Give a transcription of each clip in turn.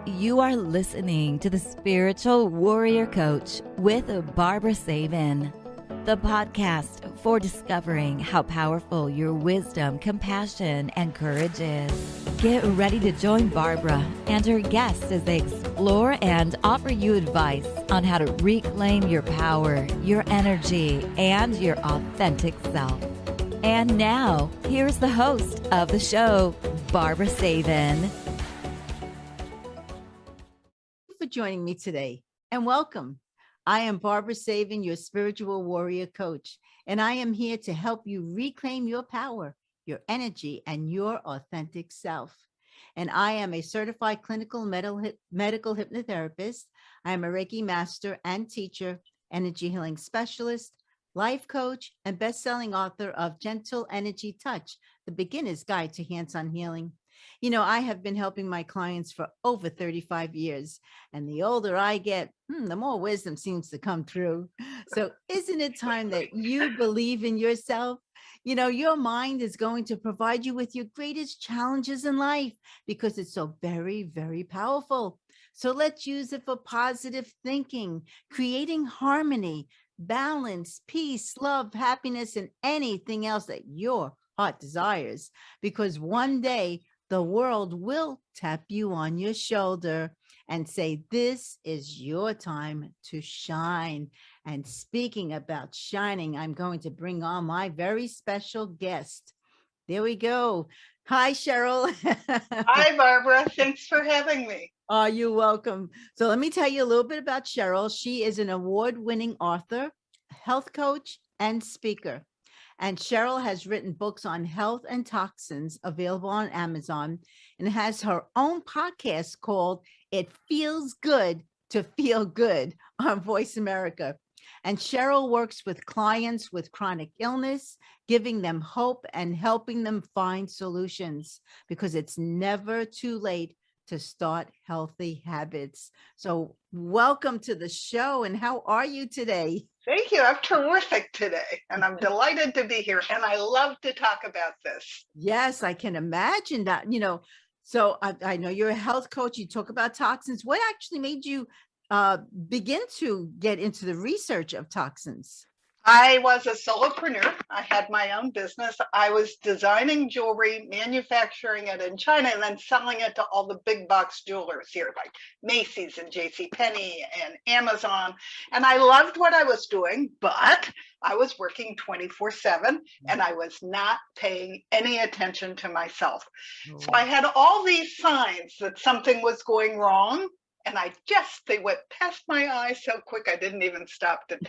You are listening to the Spiritual Warrior Coach with Barbara Savin, the podcast for discovering how powerful your wisdom, compassion, and courage is. Get ready to join Barbara and her guests as they explore and offer you advice on how to reclaim your power, your energy, and your authentic self. And now, here's the host of the show, Barbara Savin. For joining me today and welcome. I am Barbara Savin, your spiritual warrior coach, and I am here to help you reclaim your power, your energy, and your authentic self. And I am a certified clinical medical hypnotherapist. I am a Reiki master and teacher, energy healing specialist, life coach, and best-selling author of Gentle Energy Touch, The Beginner's Guide to Hands-on Healing. You know, I have been helping my clients for over 35 years, and the older I get, the more wisdom seems to come through. So isn't it time that you believe in yourself? You know, your mind is going to provide you with your greatest challenges in life because it's so very, very powerful. So let's use it for positive thinking, creating harmony, balance, peace, love, happiness, and anything else that your heart desires. Because one day, the world will tap you on your shoulder and say, this is your time to shine. And speaking about shining, I'm going to bring on my very special guest. There we go. Hi, Cheryl. Hi, Barbara. Thanks for having me. Oh, you're welcome. So let me tell you a little bit about Cheryl. She is an award-winning author, health coach, and speaker. And Cheryl has written books on health and toxins available on Amazon and has her own podcast called It Feels Good to Feel Good on VoiceAmerica. And Cheryl works with clients with chronic illness, giving them hope and helping them find solutions because it's never too late to start healthy habits. So welcome to the show. And how are you today? Thank you. I'm terrific today, and I'm delighted to be here. And I love to talk about this. Yes, I can imagine that. You know, so I know you're a health coach. You talk about toxins. What actually made you begin to get into the research of toxins? I was a solopreneur. I had my own business. I was designing jewelry, manufacturing it in China, and then selling it to all the big box jewelers here, like Macy's and JCPenney and Amazon. And I loved what I was doing, but I was working 24/7 and I was not paying any attention to myself. So I had all these signs that something was going wrong. And they went past my eyes so quick, I didn't even stop to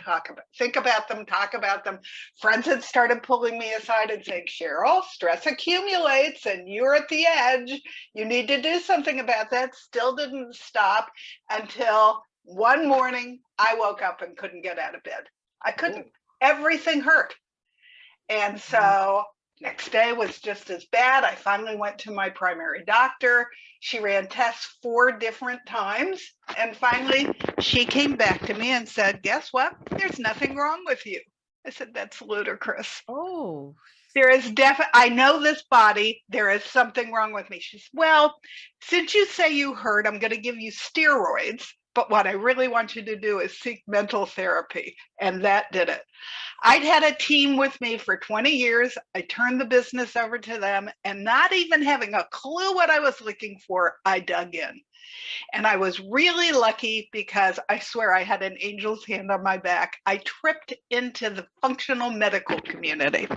think about them, talk about them. Friends had started pulling me aside and saying, Cheryl, stress accumulates and you're at the edge. You need to do something about that. Still didn't stop until one morning I woke up and couldn't get out of bed. I couldn't. Everything hurt. And so next day was just as bad. I finally went to my primary doctor. She ran tests 4 different times. And finally, she came back to me and said, guess what? There's nothing wrong with you. I said, that's ludicrous. Oh, there is I know this body. There is something wrong with me. She said, well, since you say you hurt, I'm going to give you steroids. But what I really want you to do is seek mental therapy. And that did it. I'd had a team with me for 20 years. I turned the business over to them, and not even having a clue what I was looking for, I dug in. And I was really lucky because I swear I had an angel's hand on my back. I tripped into the functional medical community.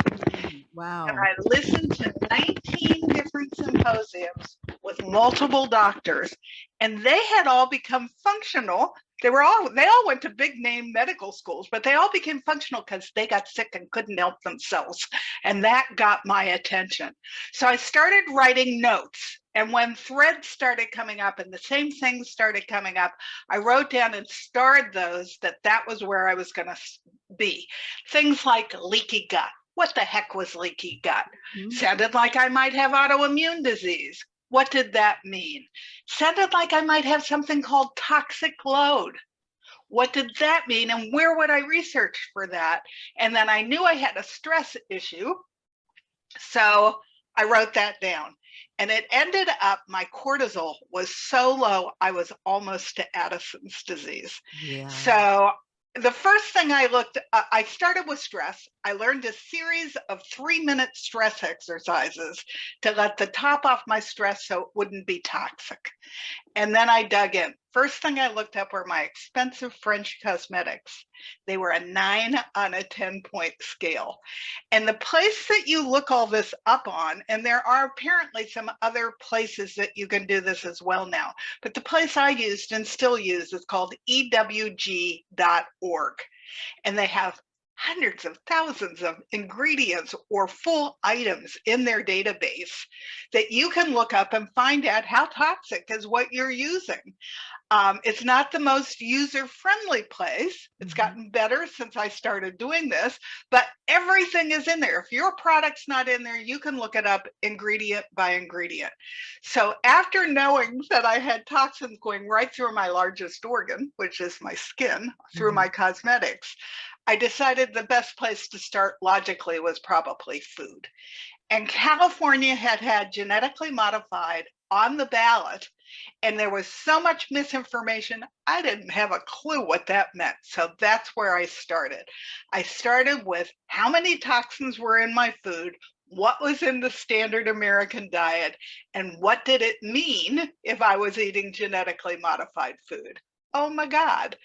Wow. And I listened to 19 different symposiums with multiple doctors, and they had all become functional. They all went to big name medical schools, but they all became functional because they got sick and couldn't help themselves. And that got my attention. So I started writing notes. And when threads started coming up and the same things started coming up, I wrote down and starred those that was where I was going to be. Things like leaky gut. What the heck was leaky gut? Sounded like I might have autoimmune disease. What did that mean? Sounded like I might have something called toxic load. What did that mean? And where would I research for that? And then I knew I had a stress issue. So I wrote that down. And it ended up, my cortisol was so low, I was almost to Addison's disease. Yeah. So the first thing I started with stress. I learned a series of 3-minute stress exercises to let the top off my stress so it wouldn't be toxic. And then I dug in. First thing I looked up were my expensive French cosmetics. They were a 9 on a 10-point scale. And the place that you look all this up on, and there are apparently some other places that you can do this as well now, but the place I used and still use is called ewg.org. And they have hundreds of thousands of ingredients or full items in their database that you can look up and find out how toxic is what you're using. It's not the most user-friendly place. It's gotten better since I started doing this, but everything is in there. If your product's not in there, you can look it up ingredient by ingredient. So after knowing that I had toxins going right through my largest organ, which is my skin, through my cosmetics, I decided the best place to start logically was probably food. And California had genetically modified on the ballot, and there was so much misinformation, I didn't have a clue what that meant. So that's where I started. I started with how many toxins were in my food, what was in the standard American diet, and what did it mean if I was eating genetically modified food. Oh my God,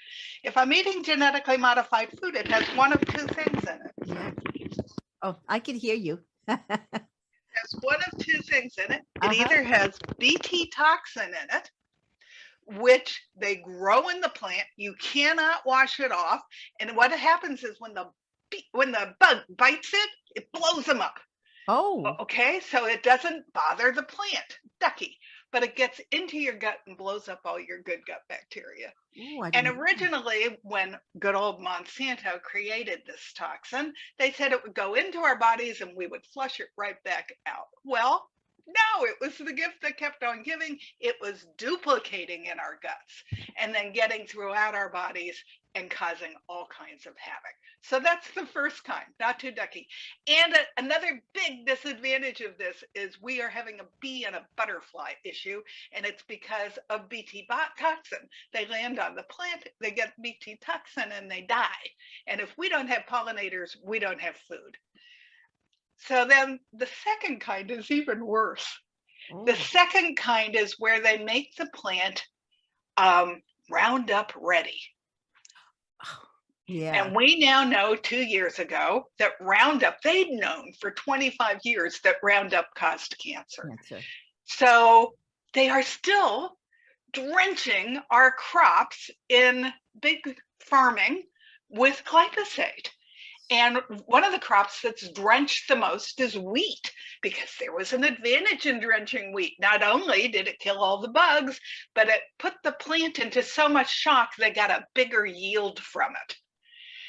if I'm eating genetically modified food, it has one of two things in it. Yeah. Oh, I can hear you. It has one of two things in it. It either has Bt toxin in it, which they grow in the plant. You cannot wash it off. And what happens is when the bug bites it, it blows them up. Oh, Okay, so it doesn't bother the plant, ducky, but it gets into your gut and blows up all your good gut bacteria. ooh, I And didn't know. originally, when good old Monsanto created this toxin, they said it would go into our bodies and we would flush it right back out. Well, no, it was the gift that kept on giving. It was duplicating in our guts and then getting throughout our bodies and causing all kinds of havoc. So that's the first kind, not too ducky. And another big disadvantage of this is we are having a bee and a butterfly issue, and it's because of Bt toxin. They land on the plant, they get Bt toxin, and they die. And if we don't have pollinators, we don't have food. So then the second kind is even worse. The second kind is where they make the plant Roundup ready. Yeah. And we now know 2 years ago that Roundup, they'd known for 25 years that Roundup caused cancer. So they are still drenching our crops in big farming with glyphosate. And one of the crops that's drenched the most is wheat, because there was an advantage in drenching wheat. Not only did it kill all the bugs, but it put the plant into so much shock, they got a bigger yield from it.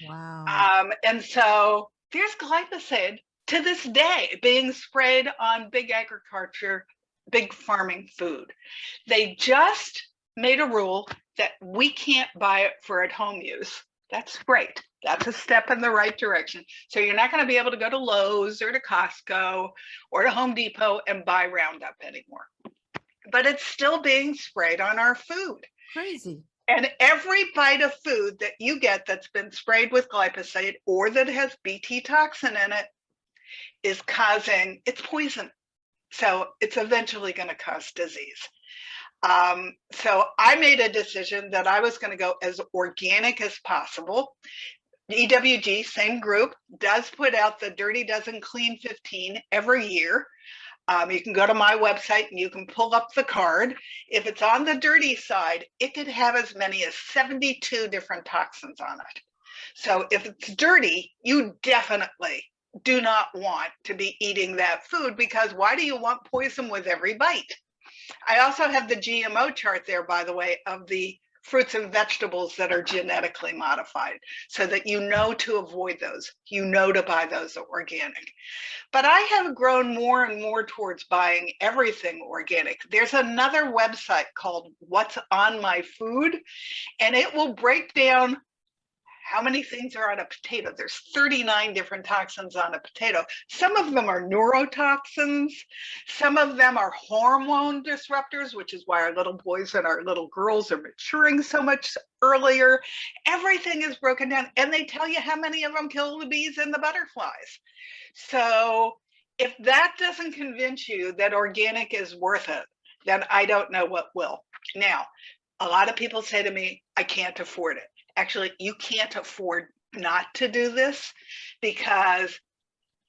Wow. And so there's glyphosate to this day being sprayed on big agriculture, big farming food. They just made a rule that we can't buy it for at-home use. That's great. That's a step in the right direction. So you're not going to be able to go to Lowe's or to Costco or to Home Depot and buy Roundup anymore. But it's still being sprayed on our food. Crazy. And every bite of food that you get that's been sprayed with glyphosate or that has Bt toxin in it is causing, it's poison. So it's eventually going to cause disease. So I made a decision that I was going to go as organic as possible. EWG, same group, does put out the Dirty Dozen Clean 15 every year. You can go to my website and you can pull up the card. If it's on the dirty side, it could have as many as 72 different toxins on it. So if it's dirty, you definitely do not want to be eating that food, because why do you want poison with every bite? I also have the GMO chart there, by the way, of the fruits and vegetables that are genetically modified, so that you know to avoid those, you know to buy those organic. But I have grown more and more towards buying everything organic. There's another website called What's on My Food, and it will break down how many things are on a potato. There's 39 different toxins on a potato. Some of them are neurotoxins. Some of them are hormone disruptors, which is why our little boys and our little girls are maturing so much earlier. Everything is broken down, and they tell you how many of them kill the bees and the butterflies. So if that doesn't convince you that organic is worth it, then I don't know what will. Now, a lot of people say to me, I can't afford it. Actually, you can't afford not to do this, because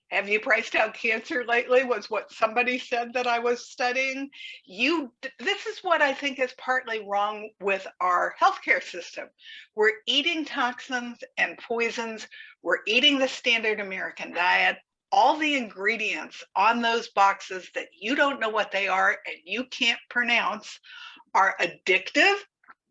have you priced out cancer lately was what somebody said that I was studying. This is what I think is partly wrong with our healthcare system. We're eating toxins and poisons. We're eating the standard American diet. All the ingredients on those boxes that you don't know what they are and you can't pronounce are addictive,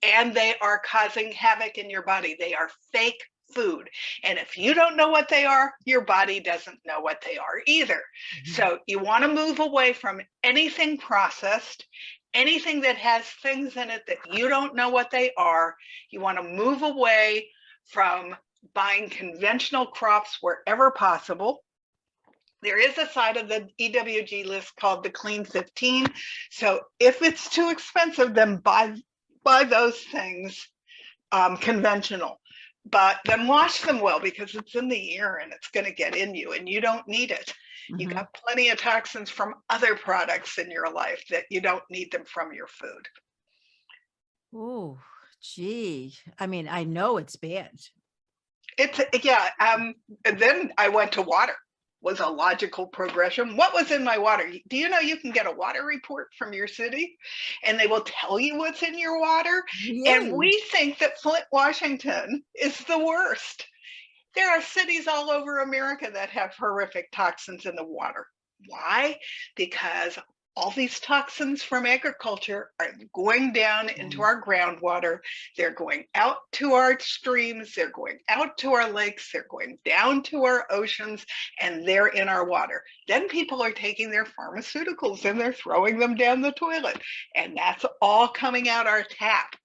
and they are causing havoc in your body. They are fake food. And if you don't know what they are, your body doesn't know what they are either. Mm-hmm. So you want to move away from anything processed, anything that has things in it that you don't know what they are. You want to move away from buying conventional crops wherever possible. There is a side of the EWG list called the Clean 15. So if it's too expensive, then buy those things conventional. But then wash them well, because it's in the air and it's going to get in you and you don't need it. Mm-hmm. You got plenty of toxins from other products in your life that you don't need them from your food. Oh, gee. I mean, I know it's bad. And then I went to water. Was a logical progression. What was in my water? Do you know you can get a water report from your city and they will tell you what's in your water? Yes. And we think that Flint, Washington is the worst. There are cities all over America that have horrific toxins in the water. Why? Because all these toxins from agriculture are going down into our groundwater. They're going out to our streams. They're going out to our lakes. They're going down to our oceans, and they're in our water. Then people are taking their pharmaceuticals and they're throwing them down the toilet, and that's all coming out our tap.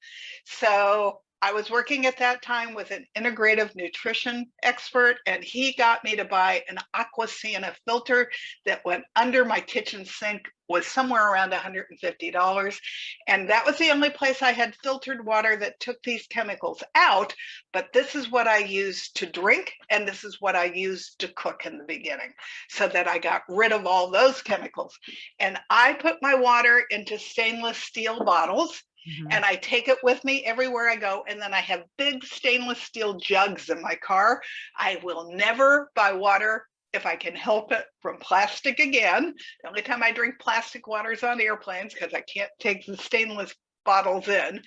So I was working at that time with an integrative nutrition expert, and he got me to buy an Aquasana filter that went under my kitchen sink, was somewhere around $150. And that was the only place I had filtered water that took these chemicals out. But this is what I used to drink, and this is what I used to cook in the beginning, so that I got rid of all those chemicals. And I put my water into stainless steel bottles. Mm-hmm. And I take it with me everywhere I go. And then I have big stainless steel jugs in my car. I will never buy water, if I can help it, from plastic again. The only time I drink plastic water is on airplanes, because I can't take the stainless bottles in,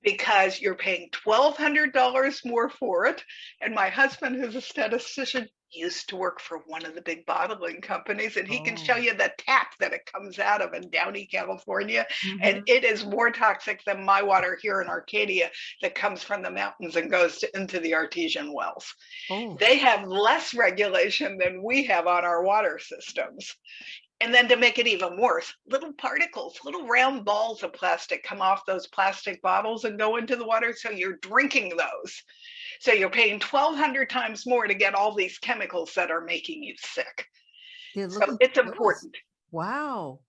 because you're paying $1,200 more for it. And my husband, who's a statistician, used to work for one of the big bottling companies, and he can show you the tap that it comes out of in Downey, California. And it is more toxic than my water here in Arcadia that comes from the mountains and goes into the artesian wells. They have less regulation than we have on our water systems. And then to make it even worse, little particles, little round balls of plastic come off those plastic bottles and go into the water. So you're drinking those. So you're paying 1,200 times more to get all these chemicals that are making you sick. So it's important. Wow.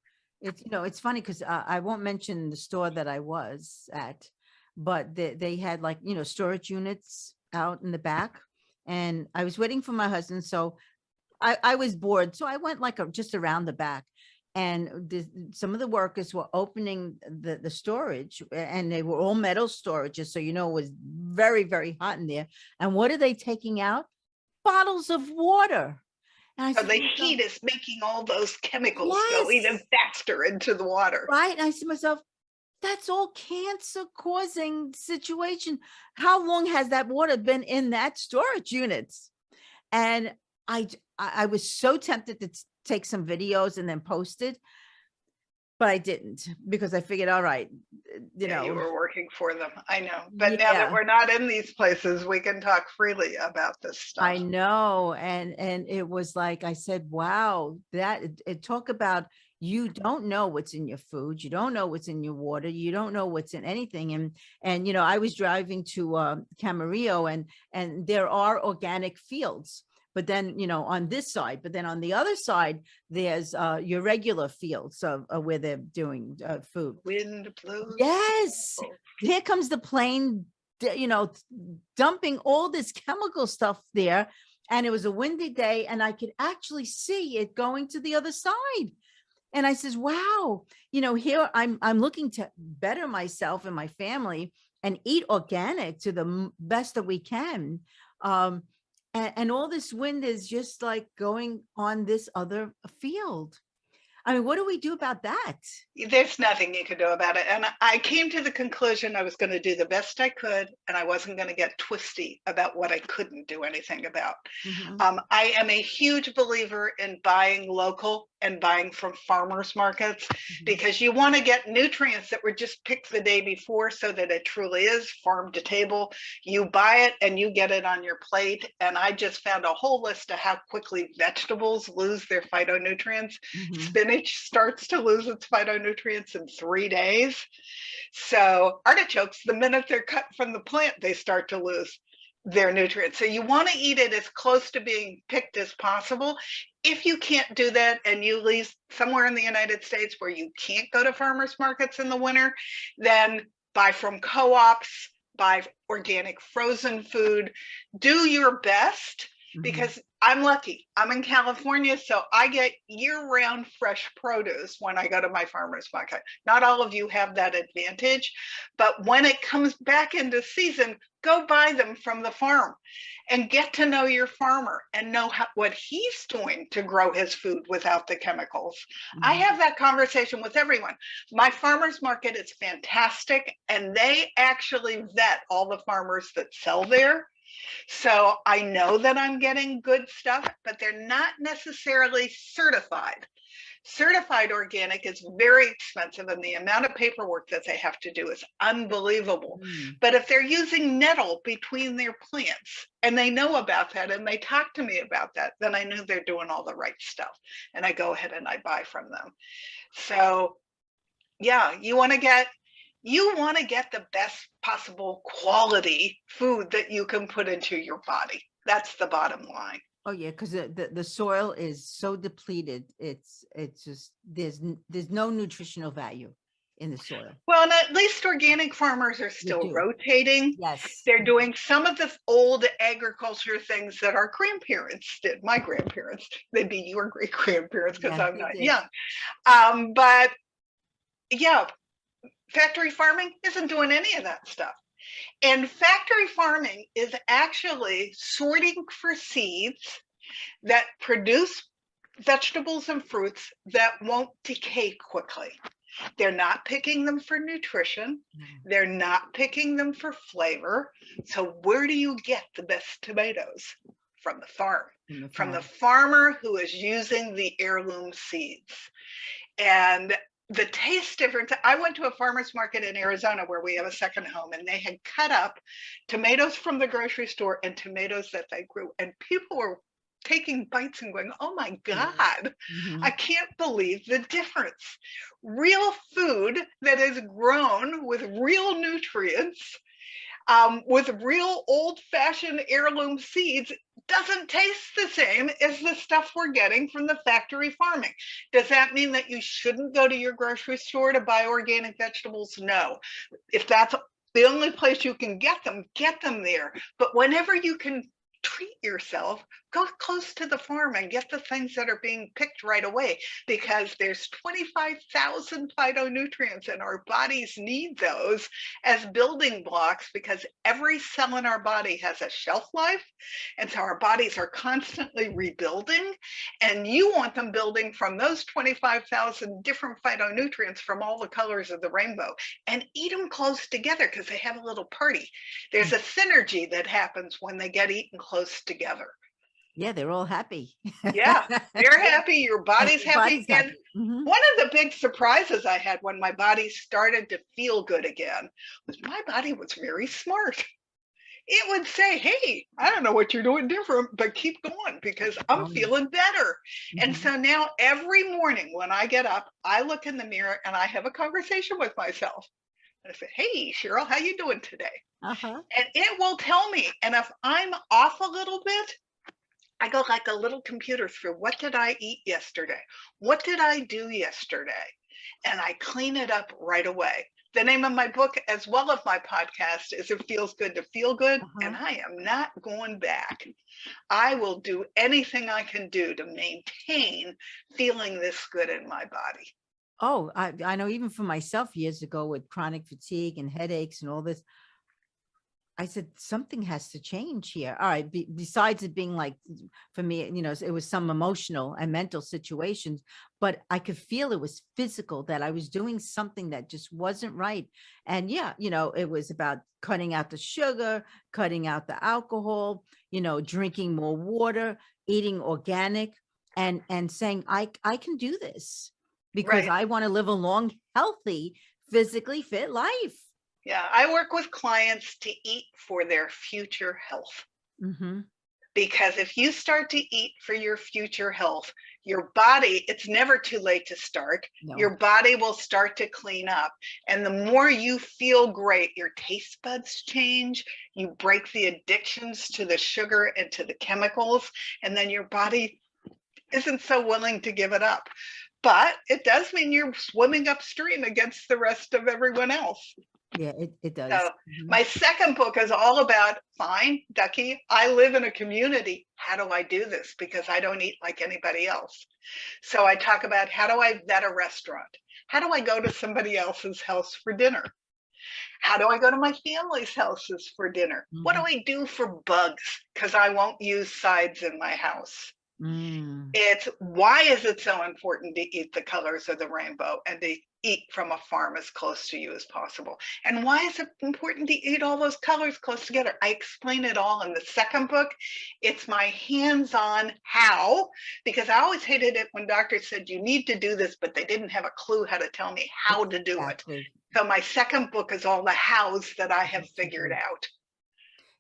It's funny, because I won't mention the store that I was at, but they had, like, storage units out in the back, and I was waiting for my husband. So I was bored. So I went just around the back, and some of the workers were opening the storage, and they were all metal storages. So, it was very, very hot in there. And what are they taking out? Bottles of water. And so the heat is making all those chemicals go even faster into the water. Right. And I said to myself, that's all cancer causing situation. How long has that water been in that storage units? And I was so tempted to take some videos and then post it, but I didn't, because I figured, all right, you were working for them. I know. But now that we're not in these places, we can talk freely about this stuff. I know. And it was like, I said, wow, talk about you don't know what's in your food. You don't know what's in your water. You don't know what's in anything. And, I was driving to Camarillo, and there are organic fields, but then, on this side, but then on the other side, there's your regular fields of where they're doing food. Wind blows. Yes. Here comes the plane, dumping all this chemical stuff there. And it was a windy day, and I could actually see it going to the other side. And I says, wow, here I'm looking to better myself and my family and eat organic to the best that we can. And all this wind is just like going on this other field. I mean, what do we do about that? There's nothing you can do about it. And I came to the conclusion I was going to do the best I could, and I wasn't going to get twisty about what I couldn't do anything about. Mm-hmm. I am a huge believer in buying local and buying from farmers markets, because you want to get nutrients that were just picked the day before, so that it truly is farm to table. You buy it and you get it on your plate. And I just found a whole list of how quickly vegetables lose their phytonutrients. Mm-hmm. Spinach starts to lose its phytonutrients in 3 days. So artichokes, the minute they're cut from the plant, they start to lose their nutrients. So you want to eat it as close to being picked as possible. If you can't do that, and you live somewhere in the United States where you can't go to farmers markets in the winter, then buy from co-ops, buy organic frozen food, do your best. Because I'm lucky. I'm in California, so I get year-round fresh produce when I go to my farmer's market. Not all of you have that advantage, but when it comes back into season, go buy them from the farm and get to know your farmer and know what he's doing to grow his food without the chemicals. I have that conversation with everyone. My farmer's market is fantastic, and they actually vet all the farmers that sell there. So I know that I'm getting good stuff, but they're not necessarily certified. Certified organic is very expensive, and the amount of paperwork that they have to do is unbelievable. But if they're using nettle between their plants, and they know about that, and they talk to me about that, then I knew they're doing all the right stuff. And I go ahead and I buy from them. So yeah, you want to get the best possible quality food that you can put into your body. That's the bottom line. Oh yeah, because the soil is so depleted. It's just there's no nutritional value in the soil. Well, and at least organic farmers are still rotating. Yes, they're doing some of the old agriculture things that our grandparents did. My grandparents, they'd be your great grandparents, because I'm not young. But yeah. Factory farming isn't doing any of that stuff. And factory farming is actually sorting for seeds that produce vegetables and fruits that won't decay quickly. They're not picking them for nutrition. They're not picking them for flavor. So where do you get the best tomatoes? From the farm, from the farmer who is using the heirloom seeds. And the taste difference. I went to a farmer's market in Arizona where we have a second home, and they had cut up tomatoes from the grocery store and tomatoes that they grew. And people were taking bites and going, oh my God, I can't believe the difference. Real food that is grown with real nutrients, with real old-fashioned heirloom seeds, doesn't taste the same as the stuff we're getting from the factory farming. Does that mean that you shouldn't go to your grocery store to buy organic vegetables? No. If that's the only place you can get them there. But whenever you can treat yourself, go close to the farm and get the things that are being picked right away, because there's 25,000 phytonutrients, and our bodies need those as building blocks, because every cell in our body has a shelf life. And so our bodies are constantly rebuilding, and you want them building from those 25,000 different phytonutrients from all the colors of the rainbow, and eat them close together, because they have a little party. There's a synergy that happens when they get eaten close together. Yeah, they're all happy. Yeah, they're happy. Your body's happy. And one of the big surprises I had when my body started to feel good again was my body was very smart. it would say, hey, I don't know what you're doing different, but keep going because I'm Oh, feeling better. And mhm. so now every morning when I get up, I look in the mirror and I have a conversation with myself. And I say, hey, Cheryl, how you doing today? Uh-huh. And it will tell me. And if I'm off a little bit, I go like a little computer through what did I eat yesterday? What did I do yesterday? And I clean it up right away. The name of my book, as well as my podcast, is It Feels Good to Feel Good. And Uh-huh. I am not going back. I will do anything I can do to maintain feeling this good in my body. Oh, I know even for myself years ago with chronic fatigue and headaches and all this, I said, something has to change here. All right. Besides it being like, for me, it was some emotional and mental situations, but I could feel it was physical, that I was doing something that just wasn't right. And yeah, it was about cutting out the sugar, cutting out the alcohol, drinking more water, eating organic, and saying, I can do this because Right. I want to live a long, healthy, physically fit life. Yeah. I work with clients to eat for their future health. Mm-hmm. Because if you start to eat for your future health, your body, it's never too late to start. No. Your body will start to clean up. And the more you feel great, your taste buds change. You break the addictions to the sugar and to the chemicals. And then your body isn't so willing to give it up. But it does mean you're swimming upstream against the rest of everyone else. Yeah, it does. So my second book is all about, fine, Ducky, I live in a community. How do I do this? Because I don't eat like anybody else. So I talk about, how do I vet a restaurant? How do I go to somebody else's house for dinner? How do I go to my family's houses for dinner? What do Mhm. I do for bugs? Because I won't use sides in my house. Mm. It's why is it so important to eat the colors of the rainbow and to eat from a farm as close to you as possible? And why is it important to eat all those colors close together? I explain it all in the second book. It's my hands-on how, because I always hated it when doctors said you need to do this, but they didn't have a clue how to tell me how to do it. Exactly. So my second book is all the hows that I have What to figured do. out.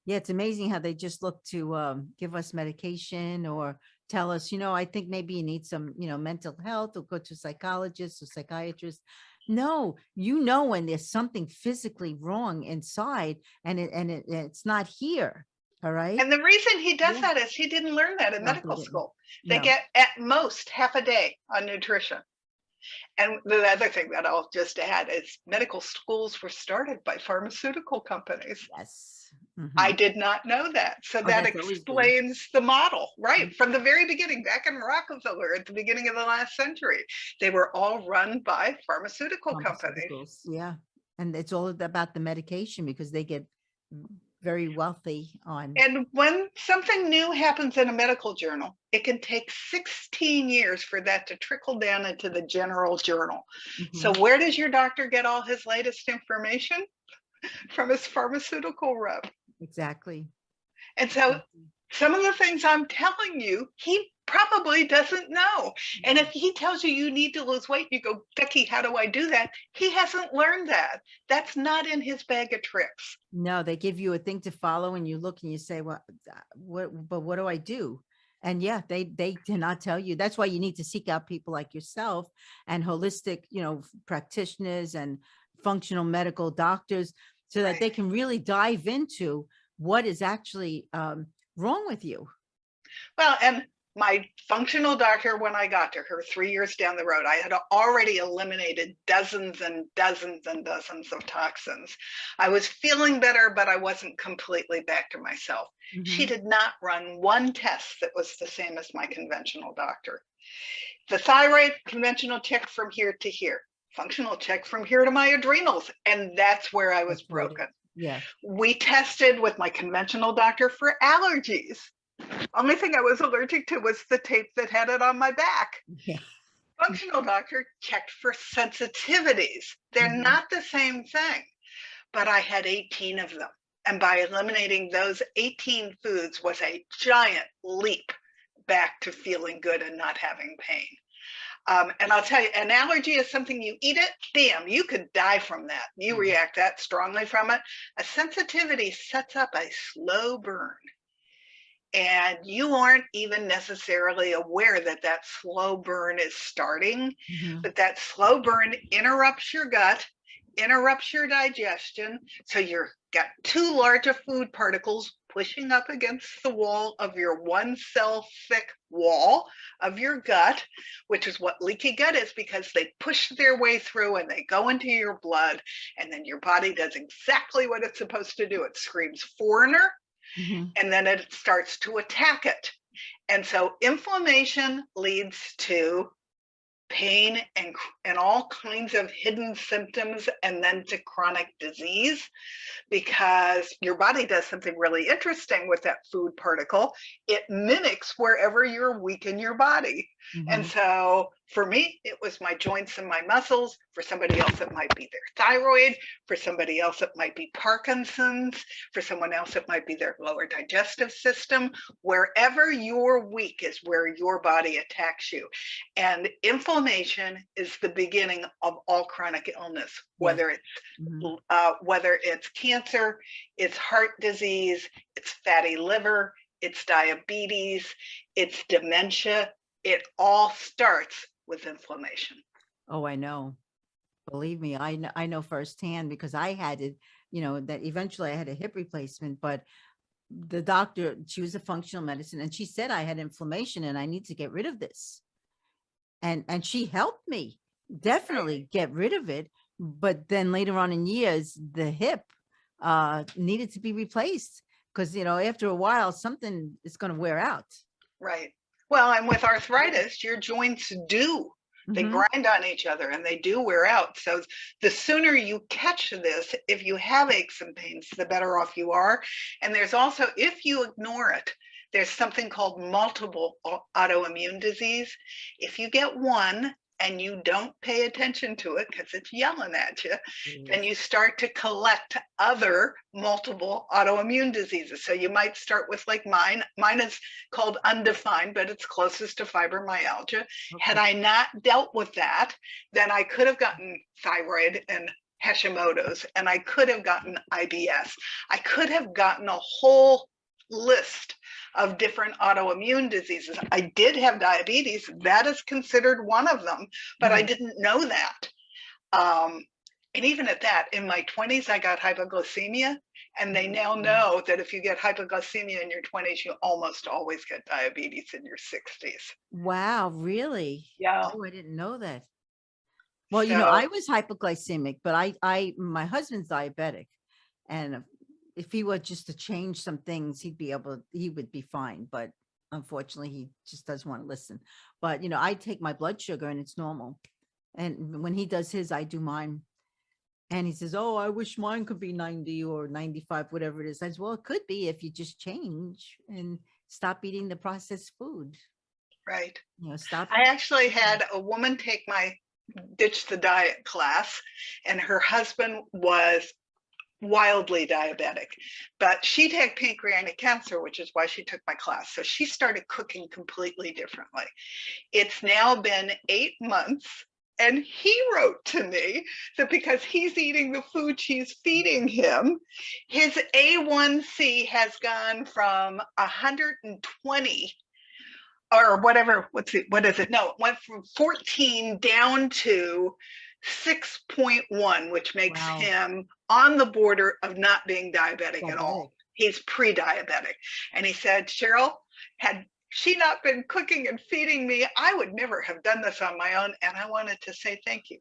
Yeah, it's amazing how they just look to give us medication or tell us, I think maybe you need some, mental health, or go to a psychologist or psychiatrist. No, when there's something physically wrong inside, it's not here. All right. And the reason he does Yeah. that is he didn't learn that in No, they medical didn't. school. They No. get at most half a day on nutrition. And the other thing that I'll just add is medical schools were started by pharmaceutical companies. Yes. I Hmm. did not know that. So Oh, that that's always been. explains the model, right? From the very beginning, back in Rockefeller at the beginning of the last century, they were all run by pharmaceutical companies. Pharmaceuticals, yeah. And it's all about the medication because they get very wealthy on. And when something new happens in a medical journal, it can take 16 years for that to trickle down into the general journal. So, Mhm. where does your doctor get all his latest information? From his pharmaceutical rep. Exactly. And so, some of the things I'm telling you, he probably doesn't know. And if he tells you you need to lose weight, you go, Becky, how do I do that? He hasn't learned that. That's not in his bag of tricks. No, they give you a thing to follow and you look and you say, well, what do I do? And yeah, they cannot tell you. That's why you need to seek out people like yourself and holistic, practitioners and functional medical doctors so that Right. they can really dive into what is actually wrong with you. Well, and my functional doctor, when I got to her 3 years down the road, I had already eliminated dozens and dozens and dozens of toxins. I was feeling better, but I wasn't completely back to myself. She Mhm. did not run one test that was the same as my conventional doctor. The thyroid, conventional check from here to here, functional check from here to my adrenals. And that's where I was That's where it is. broken. Yeah. We tested with my conventional doctor for allergies. Only thing I was allergic to was the tape that had it on my back. Yeah. Functional doctor checked for sensitivities. They're Mhm. not the same thing, but I had 18 of them. And by eliminating those 18 foods was a giant leap back to feeling good and not having pain. And I'll tell you, an allergy is something you eat it, bam, you could die from that. You react that strongly from it. A sensitivity sets up a slow burn. And you aren't even necessarily aware that that slow burn is starting, but that slow burn interrupts your gut, interrupts your digestion. So you've got too large of food particles pushing up against the wall of your 1 cell thick wall of your gut, which is what leaky gut is, because they push their way through and they go into your blood, and then your body does exactly what it's supposed to do. It screams foreigner, and then it starts to attack it. And so inflammation leads to pain and all kinds of hidden symptoms, and then to chronic disease, because your body does something really interesting with that food particle. It mimics wherever you're weak in your body. And so for me, it was my joints and my muscles. For somebody else, it might be their thyroid. For somebody else, it might be Parkinson's. For someone else, it might be their lower digestive system. Wherever you're weak is where your body attacks you. And inflammation is the beginning of all chronic illness, whether it's cancer, it's heart disease, it's fatty liver, it's diabetes, it's dementia. It all starts with inflammation. Oh, I know. Believe me, I know firsthand, because I had it, that eventually I had a hip replacement, but the doctor, she was a functional medicine, and she said I had inflammation and I need to get rid of this. And she helped me definitely get rid of it. But then later on in years, the hip needed to be replaced, because, after a while, something is going to wear out. Right. Well, and with arthritis, your joints do. They grind on each other and they do wear out. So the sooner you catch this, if you have aches and pains, the better off you are. And there's also, if you ignore it, there's something called multiple autoimmune disease. If you get one and you don't pay attention to it because it's yelling at you, then you start to collect other multiple autoimmune diseases. So you might start with, like mine. Mine is called undefined, but it's closest to fibromyalgia. Okay. Had I not dealt with that, then I could have gotten thyroid and Hashimoto's, and I could have gotten IBS. I could have gotten a whole list of different autoimmune diseases. I did have diabetes. That is considered one of them, but I didn't know that. And even at that, in my 20s, I got hypoglycemia, and they now know that if you get hypoglycemia in your 20s, you almost always get diabetes in your 60s. Wow, really? Yeah. Oh, I didn't know that. Well, I was hypoglycemic, but my husband's diabetic, and if he were just to change some things, he would be fine. But unfortunately, he just doesn't want to listen. But, I take my blood sugar and it's normal. And when he does his, I do mine. And he says, oh, I wish mine could be 90 or 95, whatever it is. I said, well, it could be if you just change and stop eating the processed food. Right. Stop. I actually had a woman take my Ditch the Diet class, and her husband was wildly diabetic, but she'd had pancreatic cancer, which is why she took my class. So she started cooking completely differently. It's now been 8 months, and he wrote to me that because he's eating the food she's feeding him, his A1C has gone from 120 or whatever, what is it? No, it went from 14 down to 6.1, which makes him on the border of not being diabetic at all. He's pre-diabetic. And he said, Cheryl, had she not been cooking and feeding me, I would never have done this on my own. And I wanted to say thank you,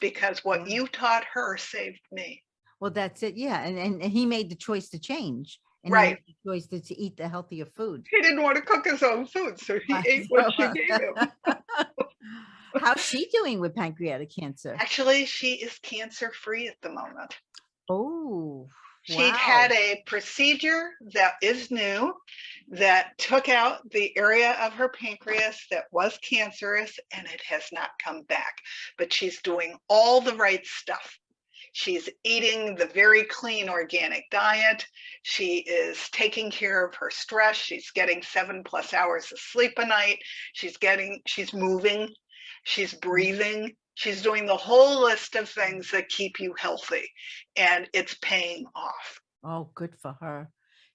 because what you taught her saved me. Well, that's it. Yeah. And he made the choice to change. And right. He made the choice to eat the healthier food. He didn't want to cook his own food, so he ate what she gave him. How's she doing with pancreatic cancer? Actually, she is cancer-free at the moment. Oh, She'd had a procedure that is new that took out the area of her pancreas that was cancerous, and it has not come back. But she's doing all the right stuff. She's eating the very clean organic diet. She is taking care of her stress. She's getting 7+ hours of sleep a night. She's moving. She's breathing. She's doing the whole list of things that keep you healthy, and it's paying off. Oh, good for her.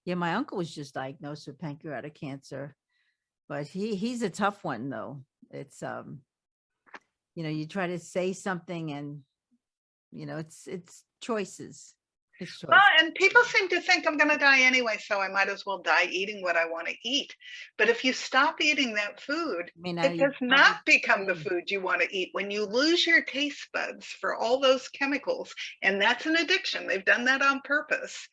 Yeah, my uncle was just diagnosed with pancreatic cancer, but he's a tough one though. It's you try to say something and it's choices. It's Well, choice. and people seem to think I'm going to die anyway, so I might as well die eating what I want to eat. But if you stop eating that food, I mean, it does not become the food you want to eat. When you lose your taste buds for all those chemicals, and that's an addiction, they've done that on purpose,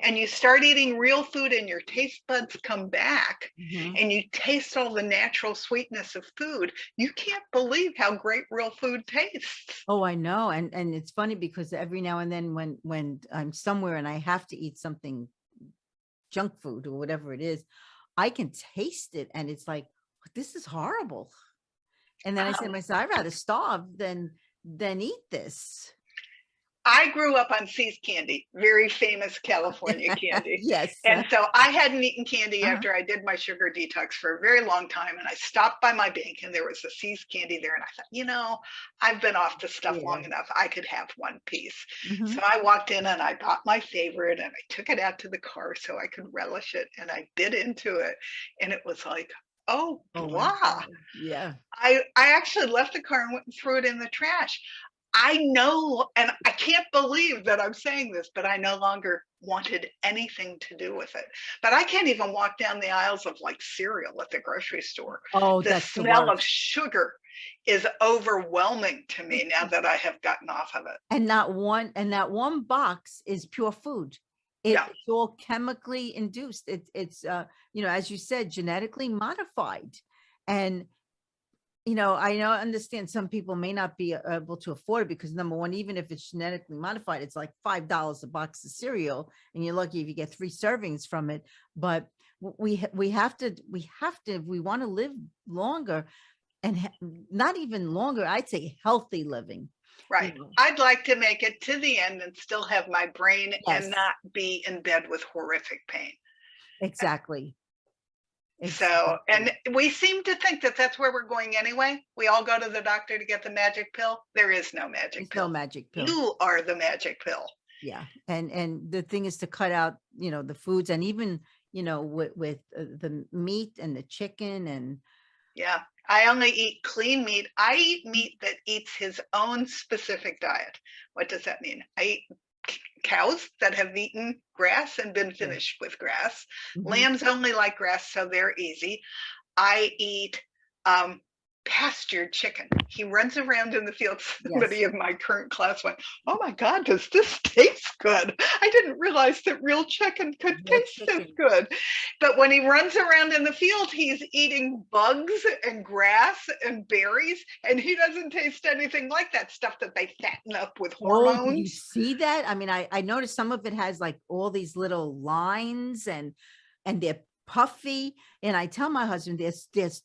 and you start eating real food and your taste buds come back, and you taste all the natural sweetness of food, you can't believe how great real food tastes. Oh, I know. And it's funny because every now and then when I'm somewhere and I have to eat something junk food or whatever it is, I can taste it and it's like, this is horrible. And then I say to myself, I'd rather starve than eat this. I grew up on See's candy, very famous California candy. Yes. And so I hadn't eaten candy after I did my sugar detox for a very long time. And I stopped by my bank and there was a See's candy there. And I thought, I've been off this stuff long enough. I could have one piece. So I walked in and I bought my favorite and I took it out to the car so I could relish it. And I bit into it. And it was like, oh, blah. Yeah. I actually left the car and went and threw it in the trash. I know, and I can't believe that I'm saying this, but I no longer wanted anything to do with it. But I can't even walk down the aisles of like cereal at the grocery store. Oh, the smell of sugar is overwhelming to me now that I have gotten off of it. And that one box is pure food. It's all chemically induced. It's as you said, genetically modified. And I understand some people may not be able to afford it because number one, even if it's genetically modified, it's like $5 a box of cereal, and you're lucky if you get 3 servings from it. But we have to, if we want to live longer and not even longer, I'd say healthy living. Right. I'd like to make it to the end and still have my brain and not be in bed with horrific pain. Exactly. So, and we seem to think that that's where we're going anyway. We all go to the doctor to get the magic pill. There is no magic pill. No magic pill. You are the magic pill. Yeah. And the thing is to cut out, the foods, and even, with the meat and the chicken and. Yeah. I only eat clean meat. I eat meat that eats his own specific diet. What does that mean? I eat cows that have eaten grass and been finished with grass. Lambs only like grass, so they're easy. I eat pastured chicken. He runs around in the field. Somebody of my current class went, oh my God, does this taste good? I didn't realize that real chicken could taste this good. But when he runs around in the field, he's eating bugs and grass and berries, and he doesn't taste anything like that stuff that they fatten up with hormones. Did you see that? I mean, I noticed some of it has like all these little lines and they're puffy. And I tell my husband, there's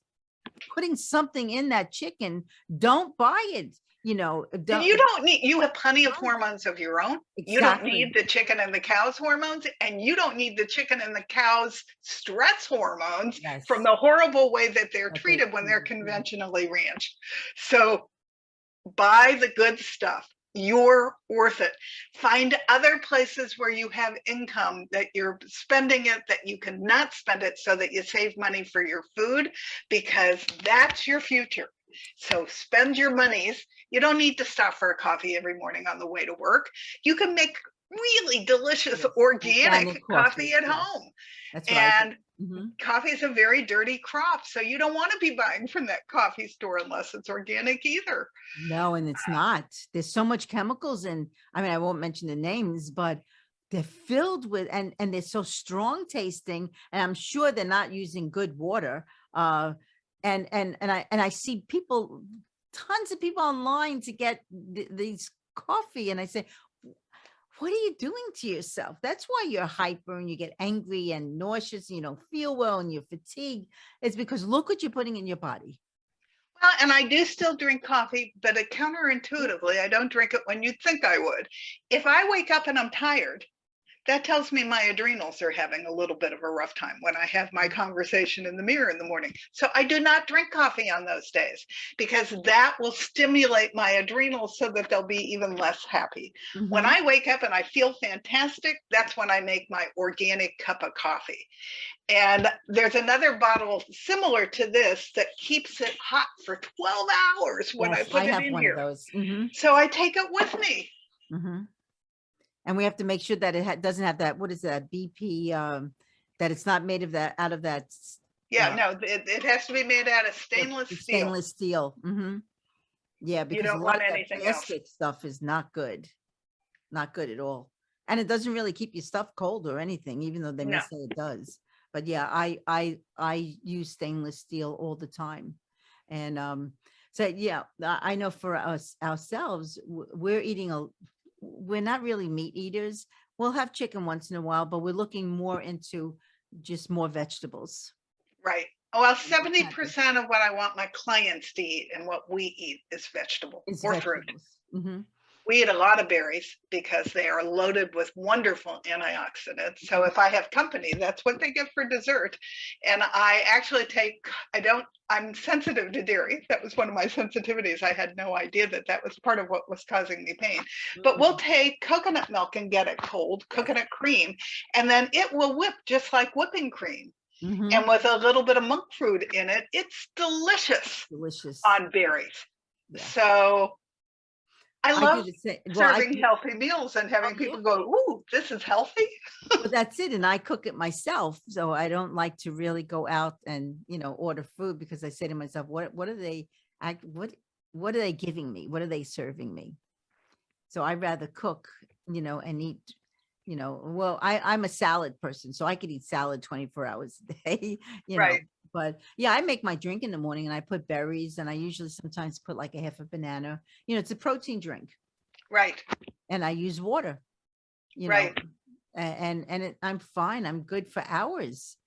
putting something in that chicken. Don't buy it. You don't need, you have plenty of hormones of your own. Exactly. You don't need the chicken and the cow's hormones, and you don't need the chicken and the cow's stress hormones from the horrible way that they're treated when they're conventionally ranched. So buy the good stuff. You're worth it. Find other places where you have income that you're spending it, that you cannot spend it, so that you save money for your food, because that's your future. So spend your monies. You don't need to stop for a coffee every morning on the way to work. You can make really delicious organic coffee at home. That's right. And coffee is a very dirty crop, so you don't want to be buying from that coffee store unless it's organic either. No, and it's not. There's so much chemicals, and I mean, I won't mention the names, but they're filled with, and they're so strong tasting, and I'm sure they're not using good water. And I see people, tons of people online to get these coffee, and I say, what are you doing to yourself? That's why you're hyper and you get angry and nauseous and you don't feel well and you're fatigued. It's because look what you're putting in your body. Well, and I do still drink coffee, but counterintuitively, I don't drink it when you'd think I would. If I wake up and I'm tired, that tells me my adrenals are having a little bit of a rough time when I have my conversation in the mirror in the morning. So I do not drink coffee on those days because that will stimulate my adrenals so that they'll be even less happy. When I wake up and I feel fantastic, that's when I make my organic cup of coffee. And there's another bottle similar to this that keeps it hot for 12 hours when I put it in one here. Of those. So I take it with me. And we have to make sure that it doesn't have that, what is that, BP, that it's not made of that, out of that. Yeah, no, it has to be made out of stainless steel. Stainless steel. Yeah, because you don't want anything plastic stuff is not good. Not good at all. And it doesn't really keep your stuff cold or anything, even though they may say it does. But yeah, I use stainless steel all the time. And so yeah, I know for us ourselves, we're not really meat eaters. We'll have chicken once in a while, but we're looking more into just more vegetables. Right. Well, 70% of what I want my clients to eat and what we eat is vegetable or fruit. We eat a lot of berries because they are loaded with wonderful antioxidants. So if I have company, that's what they get for dessert. And I actually I'm sensitive to dairy. That was one of my sensitivities. I had no idea that was part of what was causing me pain. But we'll take coconut milk and get it cold, coconut cream, and then it will whip just like whipping cream. And with a little bit of monk fruit in it, it's delicious on berries. Yeah. So I love serving healthy meals and having people go, ooh, this is healthy. Well, that's it. And I cook it myself. So I don't like to really go out and, order food because I say to myself, what are they giving me? What are they serving me? So I'd rather cook, and eat, well, I'm a salad person, so I could eat salad 24 hours a day, right. But yeah, I make my drink in the morning and I put berries and I usually sometimes put like a half a banana. It's a protein drink. Right. And I use water, right. And I'm fine. I'm good for hours.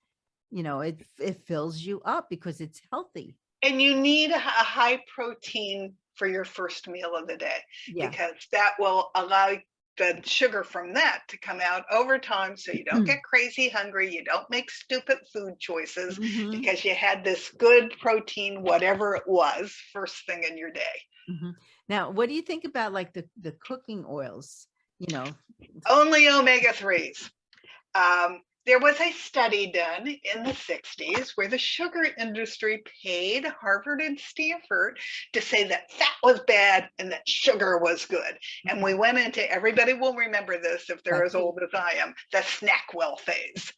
It fills you up because it's healthy. And you need a high protein for your first meal of the day because that will allow the sugar from that to come out over time so you don't get crazy hungry, you don't make stupid food choices because you had this good protein, whatever it was, first thing in your day. Now, what do you think about like the cooking oils? Only omega-3s. There was a study done in the 60s where the sugar industry paid Harvard and Stanford to say that fat was bad and that sugar was good. And we went into, everybody will remember this if they're as old as I am, the snack well phase.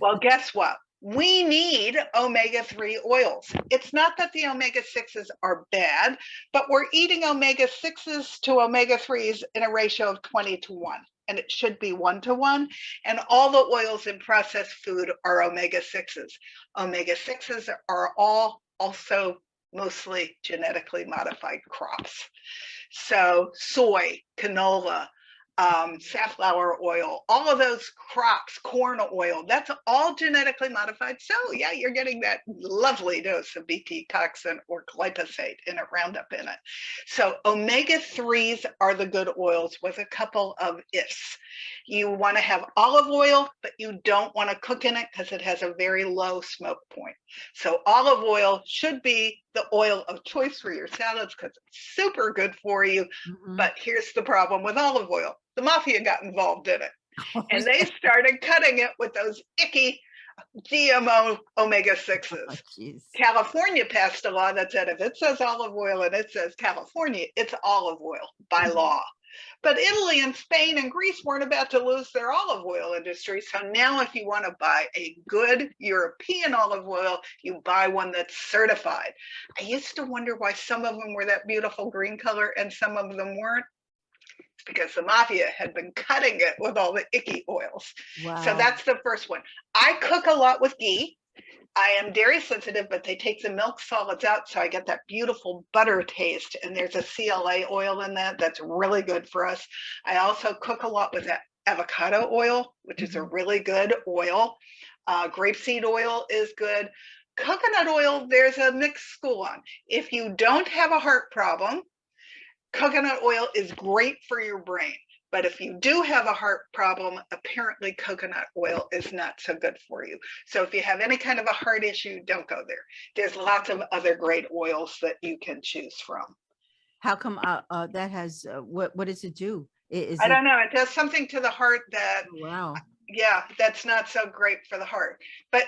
Well, guess what? We need omega-3 oils. It's not that the omega-6s are bad, but we're eating omega-6s to omega-3s in a ratio of 20-1. And it should be 1-1. And all the oils in processed food are omega-6s. Omega-6s are all also mostly genetically modified crops. So soy, canola, safflower oil, all of those crops, corn oil, that's all genetically modified. So yeah, you're getting that lovely dose of Bt toxin or glyphosate in it, Roundup in it. So omega-3s are the good oils with a couple of ifs. You want to have olive oil, but you don't want to cook in it because it has a very low smoke point. So olive oil should be the oil of choice for your salads because it's super good for you. But here's the problem with olive oil. The mafia got involved in it. And they started cutting it with those icky GMO omega-6s. Oh, California passed a law that said if it says olive oil and it says California, it's olive oil by law. But Italy and Spain and Greece weren't about to lose their olive oil industry. So now if you want to buy a good European olive oil, you buy one that's certified. I used to wonder why some of them were that beautiful green color and some of them weren't. It's because the mafia had been cutting it with all the icky oils. Wow. So that's the first one. I cook a lot with ghee. I am dairy sensitive, but they take the milk solids out, so I get that beautiful butter taste. And there's a CLA oil in that that's really good for us. I also cook a lot with that avocado oil, which is a really good oil. Grapeseed oil is good. Coconut oil, there's a mixed school on. If you don't have a heart problem, coconut oil is great for your brain. But if you do have a heart problem, apparently coconut oil is not so good for you. So if you have any kind of a heart issue, don't go there. There's lots of other great oils that you can choose from. How come that has what does it do? I don't know. It does something to the heart that, wow. yeah, that's not so great for the heart. But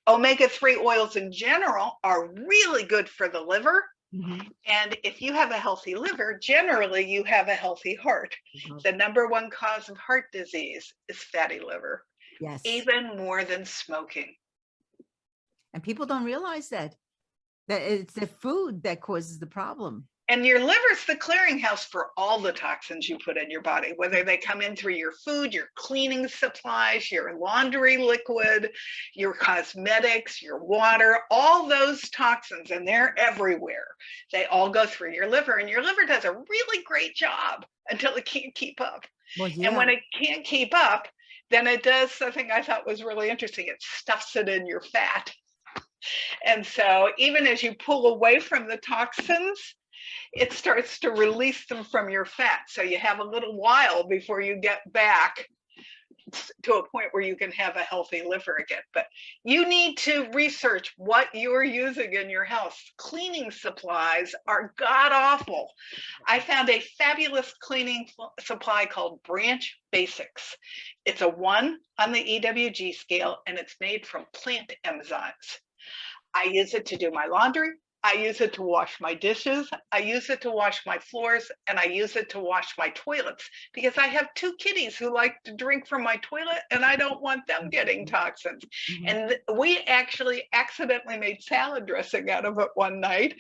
omega-3 oils in general are really good for the liver. Mm-hmm. And if you have a healthy liver, generally you have a healthy heart. Mm-hmm. The number one cause of heart disease is fatty liver. Yes. Even more than smoking. And people don't realize that it's the food that causes the problem. And your liver's the clearinghouse for all the toxins you put in your body, whether they come in through your food, your cleaning supplies, your laundry liquid, your cosmetics, your water, all those toxins, and they're everywhere. They all go through your liver, and your liver does a really great job until it can't keep up. Well, yeah. And when it can't keep up, then it does something I thought was really interesting. It stuffs it in your fat. And so even as you pull away from the toxins, it starts to release them from your fat. So you have a little while before you get back to a point where you can have a healthy liver again. But you need to research what you're using in your house. Cleaning supplies are god awful. I found a fabulous cleaning supply called Branch Basics. It's a 1 on the EWG scale, and it's made from plant enzymes. I use it to do my laundry. I use it to wash my dishes. I use it to wash my floors, and I use it to wash my toilets because I have 2 kitties who like to drink from my toilet, and I don't want them getting toxins. Mm-hmm. And we actually accidentally made salad dressing out of it one night.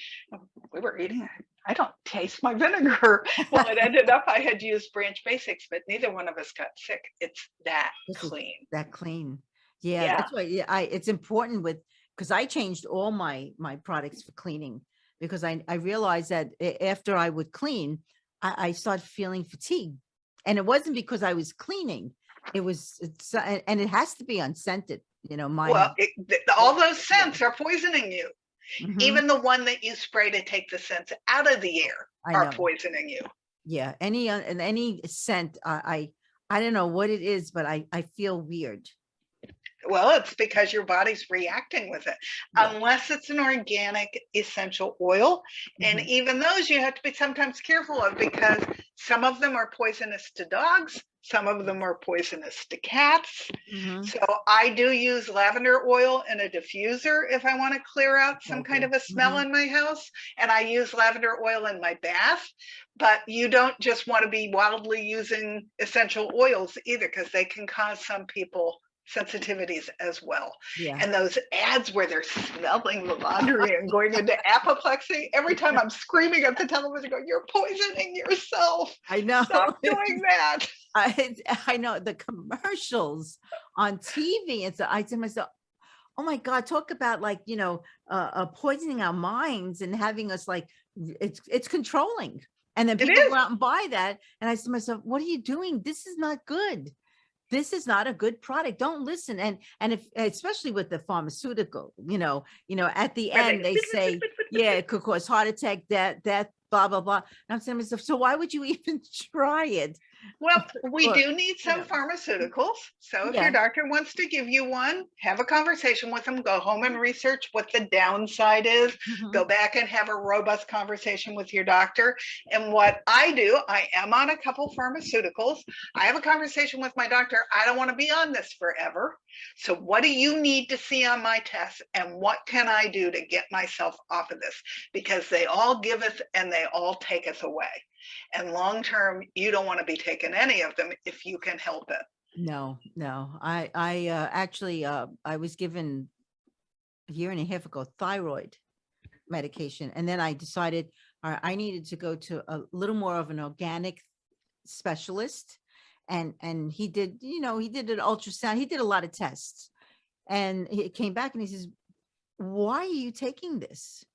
We were eating it. I don't taste my vinegar. Well, it ended up I had used Branch Basics, but neither one of us got sick. It's that clean. That clean. Yeah. That's why it's important because I changed all my products for cleaning because I realized that after I would clean, I started feeling fatigue. And it wasn't because I was cleaning. And it has to be unscented. You know, all those scents are poisoning you. Mm-hmm. Even the one that you spray to take the scents out of the air are poisoning you. Yeah. Any scent, I don't know what it is, but I feel weird. Well, it's because your body's reacting with it, unless it's an organic essential oil. Mm-hmm. And even those you have to be sometimes careful of because some of them are poisonous to dogs. Some of them are poisonous to cats. Mm-hmm. So I do use lavender oil in a diffuser if I want to clear out some kind of a smell in my house. And I use lavender oil in my bath. But you don't just want to be wildly using essential oils either because they can cause some people sensitivities as well. Yeah. And those ads where they're smelling the laundry and going into apoplexy, every time I'm screaming at the television going, you're poisoning yourself. I know. Stop doing that. I know the commercials on TV. And so I said to myself, oh my God, talk about poisoning our minds and having us it's controlling. And then people go out and buy that. And I said to myself, what are you doing? This is not good. This is not a good product. Don't listen. And if, especially with the pharmaceutical, at the end, they say, it could cause heart attack, death, blah, blah, blah. And I'm saying to myself, so why would you even try it? Well, we do need some pharmaceuticals. So if your doctor wants to give you one, have a conversation with them, go home and research what the downside is, go back and have a robust conversation with your doctor. And what I do, I am on a couple pharmaceuticals. I have a conversation with my doctor. I don't want to be on this forever. So what do you need to see on my tests? And what can I do to get myself off of this? Because they all giveth and they all taketh away. And long term, you don't want to be taking any of them if you can help it. No. I actually I was given a year and a half ago thyroid medication, and then I decided I needed to go to a little more of an organic specialist, and he did an ultrasound. He did a lot of tests, and he came back and he says, "Why are you taking this?"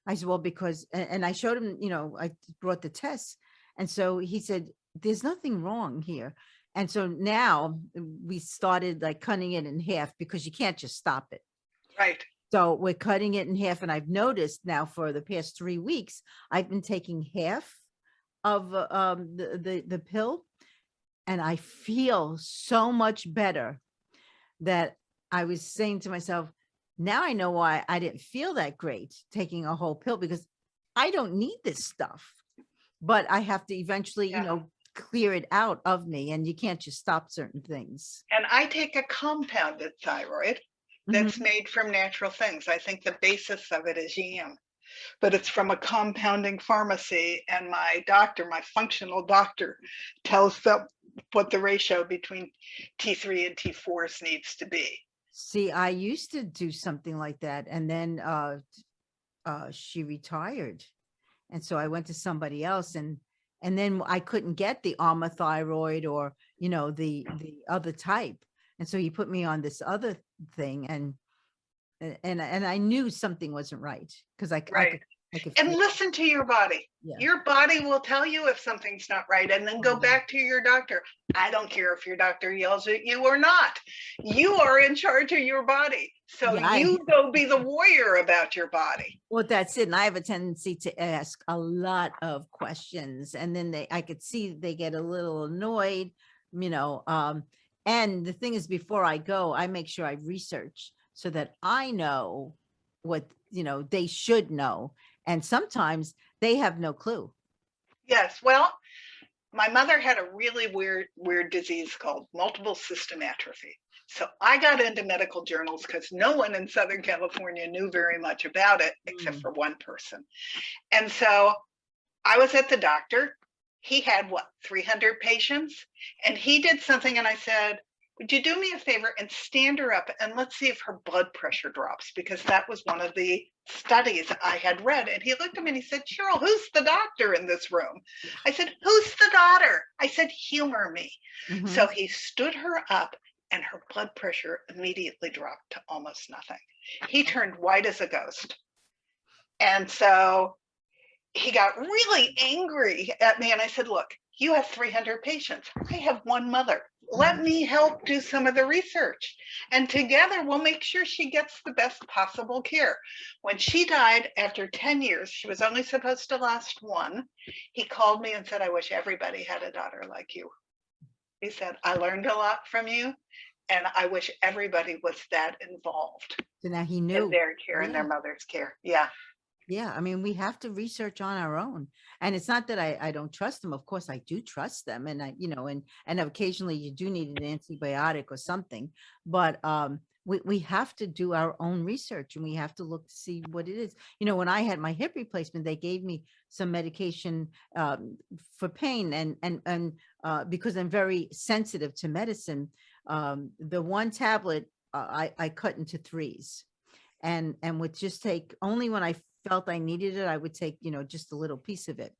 I said, well, because, and I showed him, I brought the tests. And so he said, there's nothing wrong here. And so now we started cutting it in half because you can't just stop it. Right. So we're cutting it in half. And I've noticed now for the past 3 weeks, I've been taking half of the pill, and I feel so much better that I was saying to myself, now I know why I didn't feel that great taking a whole pill, because I don't need this stuff, but I have to eventually, clear it out of me, and you can't just stop certain things. And I take a compounded thyroid that's made from natural things. I think the basis of it is yam, but it's from a compounding pharmacy. And my doctor, my functional doctor, tells them what the ratio between T3 and T4s needs to be. See, I used to do something like that, and then she retired, and so I went to somebody else, and then I couldn't get the Alma thyroid, or the other type, and so he put me on this other thing, and I knew something wasn't right, because I could And feel it. listen to your body. Yeah. Your body will tell you if something's not right, and then go back to your doctor. I don't care if your doctor yells at you or not. You are in charge of your body. So you go be the warrior about your body. Well, that's it. And I have a tendency to ask a lot of questions, and then I could see they get a little annoyed, and the thing is, before I go, I make sure I research so that I know what, they should know. And sometimes they have no clue. Yes. Well, my mother had a really weird disease called multiple system atrophy. So I got into medical journals because no one in Southern California knew very much about it, except for one person. And so I was at the doctor. He had 300 patients, and he did something. And I said, would you do me a favor and stand her up, and let's see if her blood pressure drops, because that was one of the studies I had read. And he looked at me and he said, Cheryl, who's the doctor in this room? I said, who's the daughter? I said, humor me. So he stood her up, and her blood pressure immediately dropped to almost nothing. He turned white as a ghost. And so he got really angry at me, and I said, look, you have 300 patients. I have one mother. Let me help do some of the research. And together we'll make sure she gets the best possible care. When she died after 10 years, she was only supposed to last one. He called me and said, I wish everybody had a daughter like you. He said, I learned a lot from you, and I wish everybody was that involved. So now he knew in their care and their mother's care. Yeah. Yeah, I mean, we have to research on our own. And it's not that I don't trust them. Of course, I do trust them. And and occasionally you do need an antibiotic or something. But we have to do our own research, and we have to look to see what it is. When I had my hip replacement, they gave me some medication for pain. And because I'm very sensitive to medicine, the one tablet I cut into threes. And would just take only when I felt I needed it, I would take, just a little piece of it.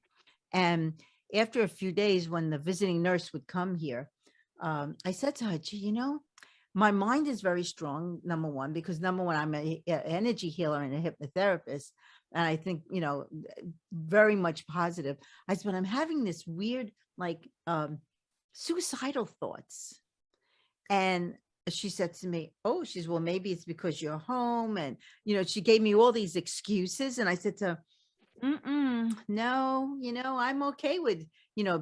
And after a few days, when the visiting nurse would come here, I said to her, gee, my mind is very strong, number one, because I'm an energy healer and a hypnotherapist. And I think, very much positive. I said, but I'm having this weird, suicidal thoughts. And she said to me, oh, well, maybe it's because you're home. And, she gave me all these excuses. And I said to her, no, I'm okay with,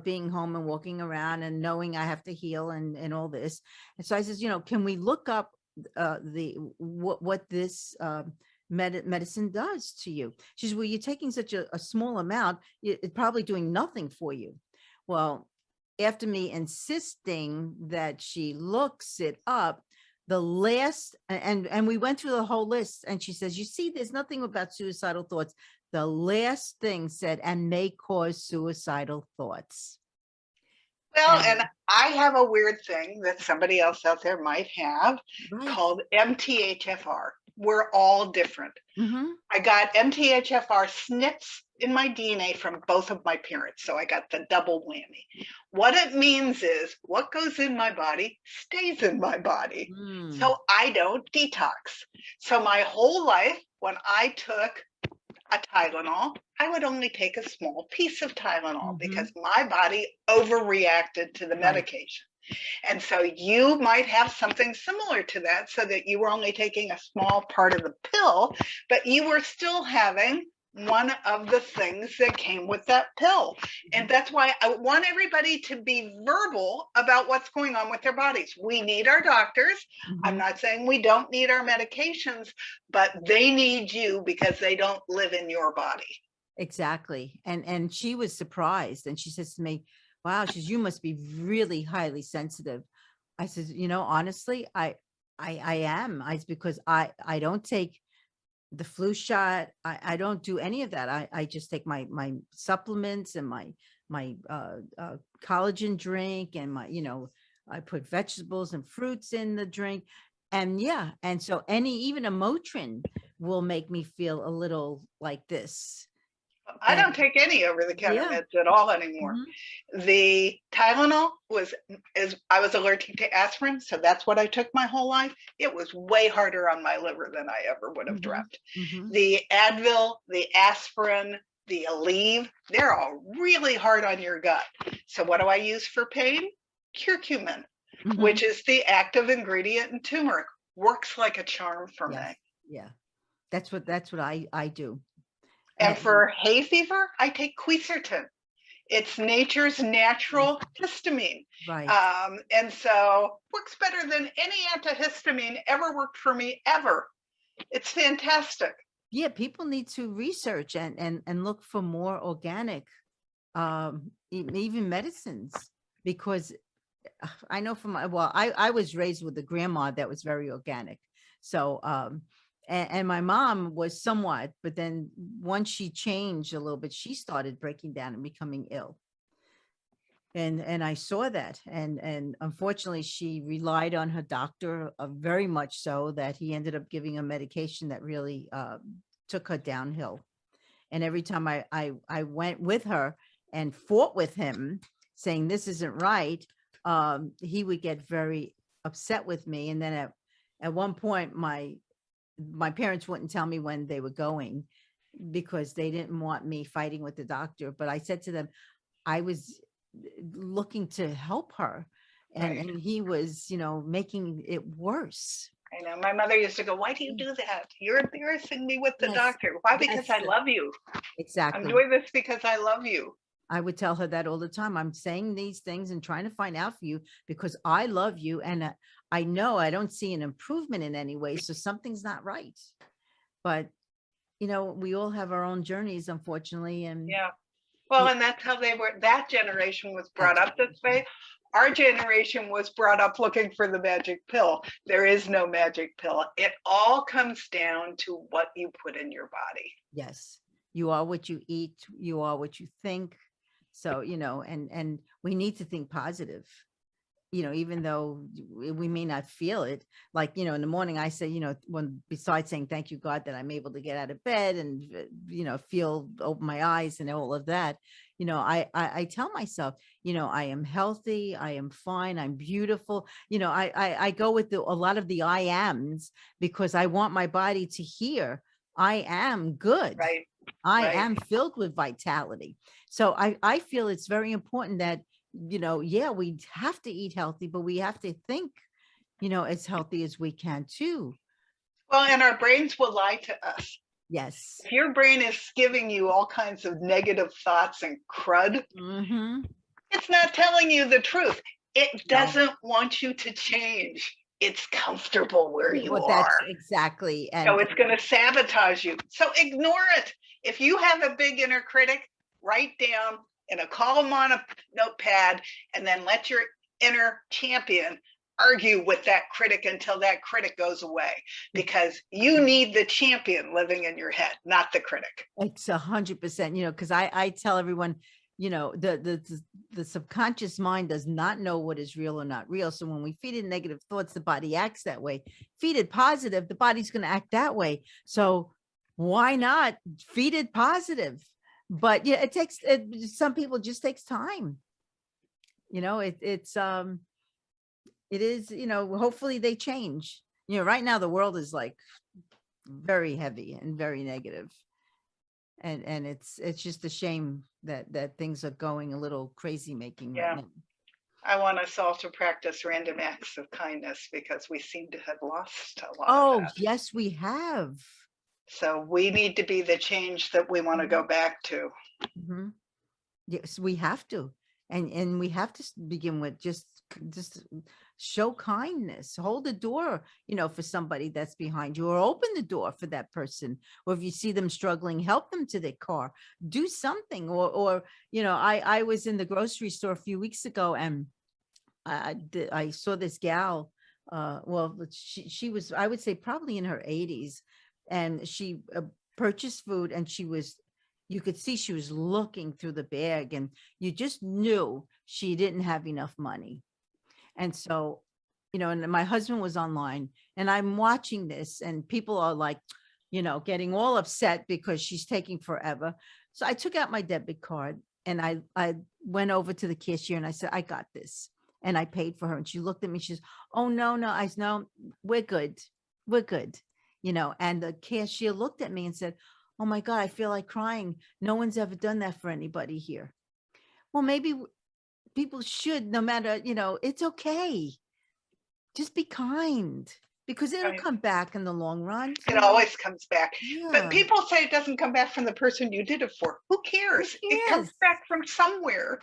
being home and walking around and knowing I have to heal and all this. And so I says, can we look up what this medicine does to you? She says, well, you're taking such a small amount. It's probably doing nothing for you. Well, after me insisting that she looks it up, the last, and we went through the whole list, and she says, you see, there's nothing about suicidal thoughts. The last thing said, and may cause suicidal thoughts. Well, and I have a weird thing that somebody else out there might have called MTHFR. We're all different. I got MTHFR SNPs in my DNA from both of my parents. So I got the double whammy. What it means is what goes in my body stays in my body. So I don't detox. So my whole life, when I took a Tylenol, I would only take a small piece of Tylenol because my body overreacted to the medication. And so you might have something similar to that, so that you were only taking a small part of the pill, but you were still having one of the things that came with that pill. And that's why I want everybody to be verbal about what's going on with their bodies. We need our doctors. I'm not saying we don't need our medications, but they need you because they don't live in your body. Exactly. And she was surprised, and she says to me, wow, she says, you must be really highly sensitive. I said, honestly, I am. It's because I don't take the flu shot. I don't do any of that. I just take my supplements and my collagen drink, and I put vegetables and fruits in the drink. And and so even a Motrin will make me feel a little like this. I don't take any over-the-counter meds at all anymore. The Tylenol I was allergic to aspirin, so that's what I took my whole life. It was way harder on my liver than I ever would have dreamt. The Advil, the aspirin, the Aleve, they're all really hard on your gut. So what do I use for pain? Curcumin, which is the active ingredient in turmeric. Works like a charm for me. Yeah, that's what I do. And for hay fever, I take quercetin. It's nature's natural histamine. Right. And so works better than any antihistamine ever worked for me, ever. It's fantastic. Yeah, people need to research and look for more organic, even medicines, because I know I was raised with a grandma that was very organic. So, and my mom was somewhat, but then once she changed a little bit, she started breaking down and becoming ill. And I saw that, and unfortunately she relied on her doctor very much so that he ended up giving a medication that really took her downhill. And every time I went with her and fought with him saying this isn't right, he would get very upset with me. And then at one point my parents wouldn't tell me when they were going because they didn't want me fighting with the doctor. But I said to them, I was looking to help her, and he was, making it worse. I know. My mother used to go, why do you do that? You're embarrassing me with the doctor. Why? Because I love you. Exactly. I'm doing this because I love you. I would tell her that all the time. I'm saying these things and trying to find out for you because I love you. And I know I don't see an improvement in any way. So something's not right. But, we all have our own journeys, unfortunately. And well, and that's how that generation was brought up this way. Our generation was brought up looking for the magic pill. There is no magic pill. It all comes down to what you put in your body. Yes. You are what you eat. You are what you think. So, and we need to think positive, even though we may not feel it. Like, in the morning, I say, when besides saying, thank you, God, that I'm able to get out of bed and, open my eyes and all of that, I tell myself, I am healthy, I am fine, I'm beautiful. I go with a lot of the I ams because I want my body to hear I am good. Right. I am filled with vitality. So I feel it's very important that, we have to eat healthy, but we have to think, as healthy as we can too. Well, and our brains will lie to us. Yes. If your brain is giving you all kinds of negative thoughts and crud, it's not telling you the truth. It doesn't want you to change. It's comfortable where you are. Exactly. And so it's going to sabotage you. So ignore it. If you have a big inner critic, write down in a column on a notepad, and then let your inner champion argue with that critic until that critic goes away, because you need the champion living in your head, not the critic. It's 100%, because I tell everyone, the subconscious mind does not know what is real or not real. So when we feed it negative thoughts, the body acts that way. Feed it positive, the body's going to act that way. So why not feed it positive? But it takes some people just takes time. It is, hopefully they change. Right now the world is like very heavy and very negative. And it's just a shame that things are going a little crazy making right now. I want us all to practice random acts of kindness because we seem to have lost a lot of that. Yes, we have. So we need to be the change that we want to go back to. Mhm. Yes, we have to. And we have to begin with just show kindness, hold the door, for somebody that's behind you, or open the door for that person. Or if you see them struggling, help them to their car, do something. Or I was in the grocery store a few weeks ago, and I saw this gal. Well, she was, I would say, probably in her 80s, and she purchased food, and you could see she was looking through the bag, and you just knew she didn't have enough money. And so, and my husband was online, and I'm watching this, and people are like, getting all upset because she's taking forever. So I took out my debit card, and I went over to the cashier, and I said, I got this. And I paid for her. And she looked at me. She says, oh, no. I said, no, we're good. We're good. And the cashier looked at me and said, oh my God, I feel like crying. No one's ever done that for anybody here. Well, maybe people should, no matter, it's okay. Just be kind, because it'll Right. come back in the long run. It always comes back. Yeah. But people say it doesn't come back from the person you did it for. Who cares? It comes back from somewhere.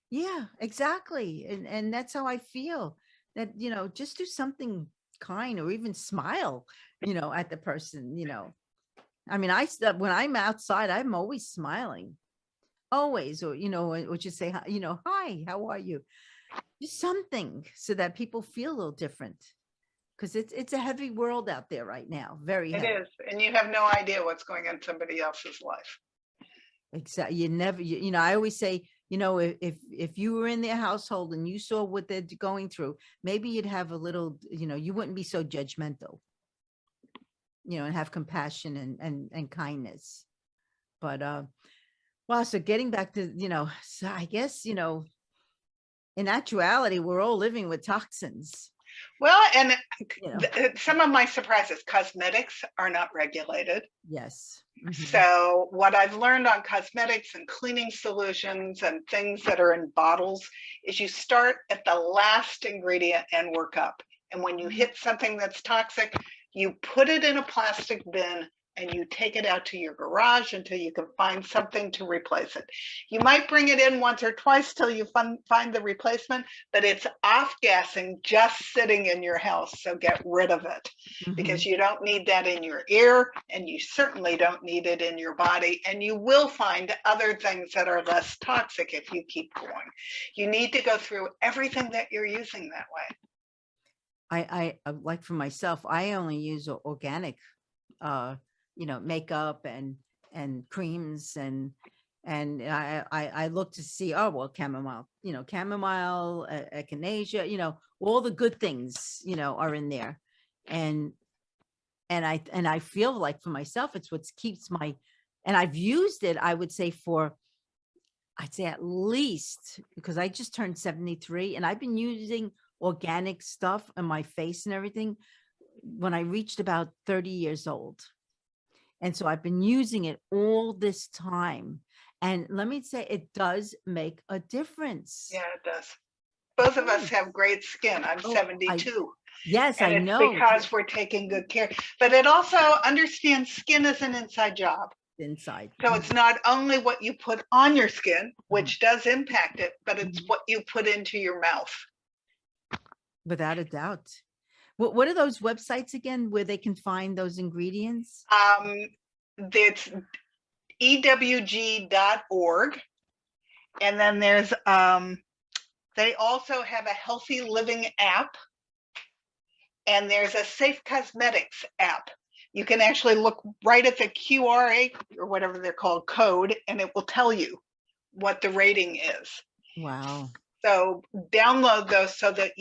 Yeah, exactly. And that's how I feel, that, just do something kind, or even smile, at the person, I mean, when I'm outside, I'm always smiling, always, or, or just say, hi, how are you? Just something so that people feel a little different, because it's a heavy world out there right now. Very heavy. It is. And you have no idea what's going on in somebody else's life. Exactly. You never, I always say, if you were in their household and you saw what they're going through, maybe you'd have a little, you wouldn't be so judgmental, and have compassion and kindness. But, well, so getting back to, so I guess, in actuality, we're all living with toxins. Well, and some of my surprises, cosmetics are not regulated. Yes. Mm-hmm. So what I've learned on cosmetics and cleaning solutions and things that are in bottles is you start at the last ingredient and work up. And when you hit something that's toxic, you put it in a plastic bin and you take it out to your garage until you can find something to replace it. You might bring it in once or twice till you find the replacement, but it's off-gassing just sitting in your house. So get rid of it, because you don't need that in your ear, and you certainly don't need it in your body. And you will find other things that are less toxic if you keep going. You need to go through everything that you're using that way. I like, for myself, I only use organic makeup and creams, and I look to see, oh, well, chamomile, echinacea, all the good things, are in there. And I feel like, for myself, it's what keeps and I've used it, I would say, I'd say at least, because I just turned 73, and I've been using organic stuff on my face and everything when I reached about 30 years old. And so I've been using it all this time. And let me say, it does make a difference. Yeah, it does. Both of us have great skin. I'm 72. Yes, and I it's know. Because we're taking good care. But it also understands skin is an inside job. Inside. So it's not only what you put on your skin, which does impact it, but it's what you put into your mouth. Without a doubt. What are those websites again where they can find those ingredients? It's ewg.org. And then there's, they also have a healthy living app. And there's a safe cosmetics app. You can actually look right at the QR or whatever they're called code, and it will tell you what the rating is. Wow. So download those so that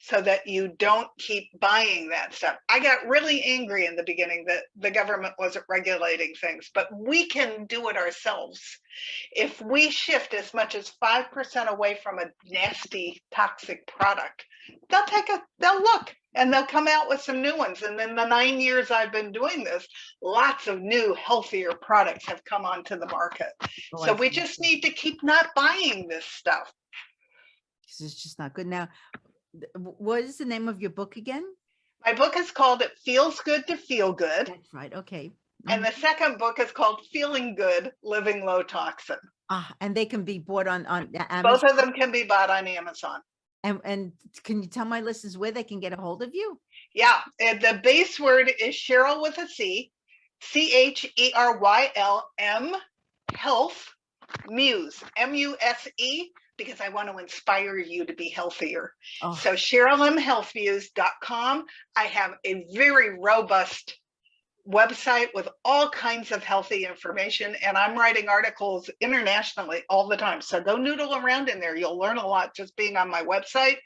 so that you don't keep buying that stuff. I got really angry in the beginning that the government wasn't regulating things, but we can do it ourselves. If we shift as much as 5% away from a nasty, toxic product, they'll look and they'll come out with some new ones. And in the 9 years I've been doing this, lots of new, healthier products have come onto the market. So we just need to keep not buying this stuff. Because it's just not good. Now, what is the name of your book again? My book is called It Feels Good to Feel Good. That's right. Okay. And the second book is called Feeling Good, Living Low Toxin. And they can be bought on Amazon. Both of them can be bought on Amazon. And can you tell my listeners where they can get a hold of you? Yeah, and the base word is Cheryl with a C, CHERYLM, Health Muse, MUSE, because I want to inspire you to be healthier. Oh. So CherylMHealthMuse.com. I have a very robust website with all kinds of healthy information, and I'm writing articles internationally all the time. So go noodle around in there. You'll learn a lot just being on my website.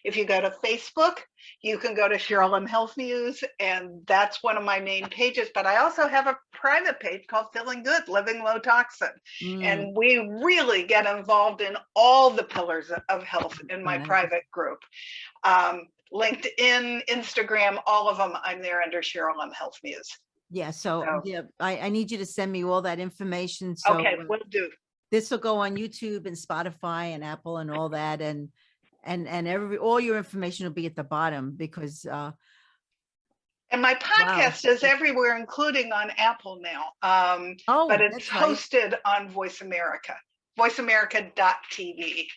If you go to Facebook, you can go to Cheryl M. Health Muse, and that's one of my main pages. But I also have a private page called Feeling Good, Living Low Toxin. And we really get involved in all the pillars of health in my private group. LinkedIn, Instagram, all of them, I'm there under Cheryl M. Health Muse. Yeah. So yeah, I need you to send me all that information. So okay, will do. This will go on YouTube and Spotify and Apple and all that. And all your information will be at the bottom because and my podcast is everywhere, including on Apple now. But it's hosted on Voice America, voiceamerica.tv.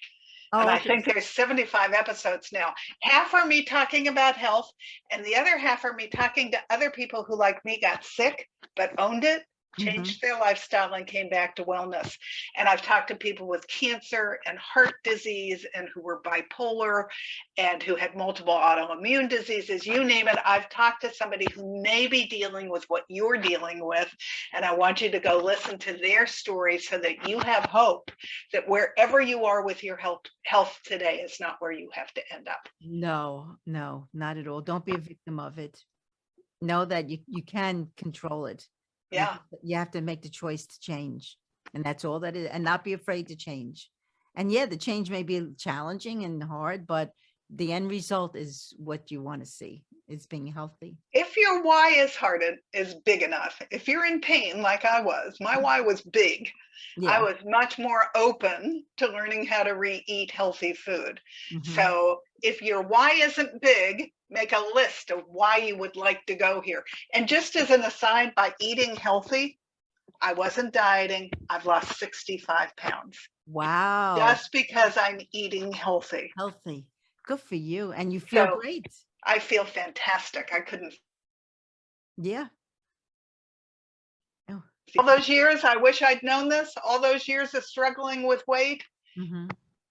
And I think there's 75 episodes now. Half are me talking about health, and the other half are me talking to other people who, like me, got sick, but owned it, changed their lifestyle, and came back to wellness. And I've talked to people with cancer and heart disease, and who were bipolar, and who had multiple autoimmune diseases, you name it. I've talked to somebody who may be dealing with what you're dealing with, and I want you to go listen to their story so that you have hope that wherever you are with your health today is not where you have to end up. No, not at all. Don't be a victim of it. Know that you can control it. Yeah. You have to make the choice to change. And that's all that is. And not be afraid to change. And yeah, the change may be challenging and hard, but the end result is what you want to see. It's being healthy. If your why is big enough, if you're in pain like I was, my why was big. Yeah. I was much more open to learning how to eat healthy food. So if your why isn't big, make a list of why you would like to go here. And just as an aside, by eating healthy, I wasn't dieting. I've lost 65 pounds. Wow. Just because I'm eating healthy. Healthy. Good for you. And you feel great. I feel fantastic. I couldn't. Yeah. Oh. All those years, I wish I'd known this. All those years of struggling with weight.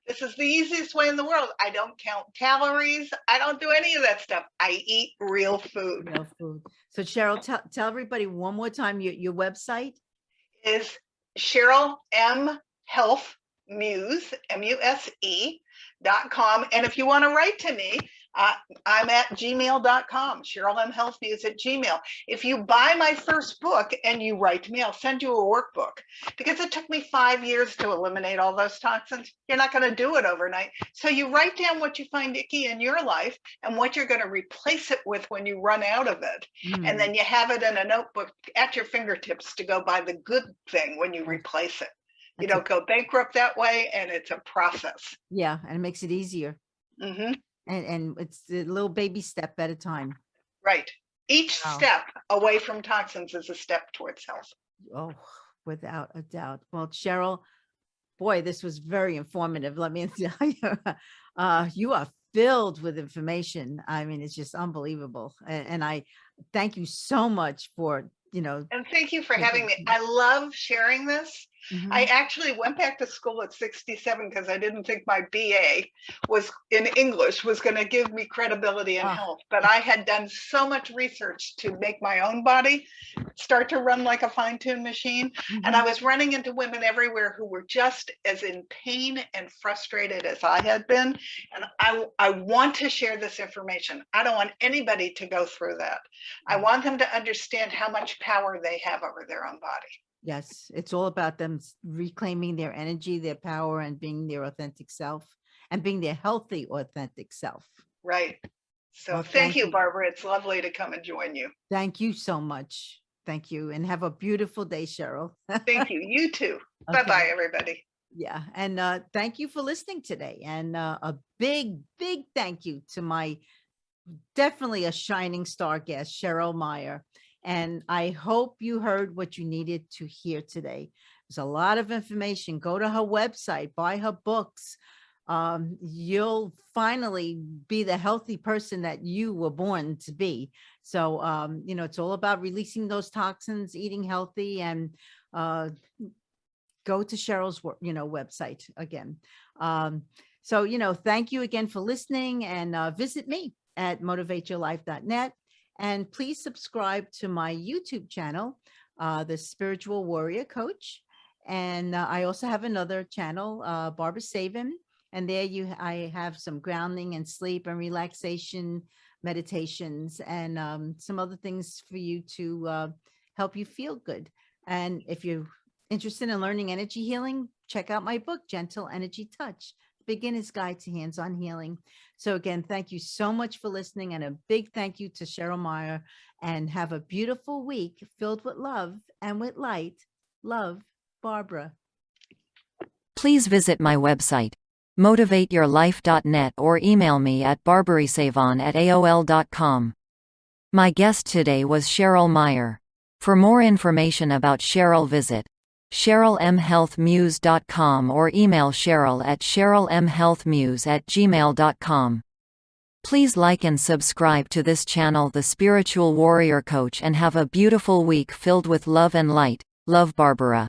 This is the easiest way in the world. I don't count calories. I don't do any of that stuff. I eat real food. Real food. So Cheryl, tell everybody one more time your website is Cheryl M. Health Muse, MUSE.com. And if you want to write to me, I'm at gmail.com, Cheryl M. Health Muse at Gmail. If you buy my first book and you write to me, I'll send you a workbook, because it took me 5 years to eliminate all those toxins. You're not going to do it overnight. So you write down what you find icky in your life and what you're going to replace it with when you run out of it. And then you have it in a notebook at your fingertips to go buy the good thing when you replace it. You don't go bankrupt that way, and it's a process. Yeah, and it makes it easier. And it's a little baby step at a time. Right. Each step away from toxins is a step towards health. Oh, without a doubt. Well, Cheryl, boy, this was very informative. Let me tell you, you are filled with information. I mean, it's just unbelievable. And I thank you so much for, and thank you for having me. I love sharing this. I actually went back to school at 67 because I didn't think my BA was in English was going to give me credibility in health. But I had done so much research to make my own body start to run like a fine-tuned machine. And I was running into women everywhere who were just as in pain and frustrated as I had been. And I want to share this information. I don't want anybody to go through that. I want them to understand how much power they have over their own body. Yes, it's all about them reclaiming their energy, their power, and being their authentic self, and being their healthy, authentic self. Right. So well, thank you, Barbara. It's lovely to come and join you. Thank you so much. Thank you. And have a beautiful day, Cheryl. Thank you. You too. Okay. Bye-bye, everybody. Yeah. And thank you for listening today. And a big, big thank you to my definitely a shining star guest, Cheryl Meyer. And I hope you heard what you needed to hear today. There's a lot of information. Go to her website, buy her books. You'll finally be the healthy person that you were born to be. So, it's all about releasing those toxins, eating healthy, and go to Cheryl's, website again. So, thank you again for listening, and visit me at motivateyourlife.net. And please subscribe to my YouTube channel, The Spiritual Warrior Coach. And I also have another channel, Barbara Savin. And there I have some grounding and sleep and relaxation meditations and some other things for you to help you feel good. And if you're interested in learning energy healing, check out my book, Gentle Energy Touch, Beginner's Guide to Hands-on Healing. So again, thank you so much for listening, and a big thank you to Cheryl Meyer, and have a beautiful week filled with love and with light. Love, Barbara. Please visit my website, motivateyourlife.net, or email me at barbarysavon@aol.com. My guest today was Cheryl Meyer. For more information about Cheryl, visit CherylMHealthMuse.com or email Cheryl at CherylMHealthMuse@gmail.com. Please like and subscribe to this channel, The Spiritual Warrior Coach, and have a beautiful week filled with love and light. Love, Barbara.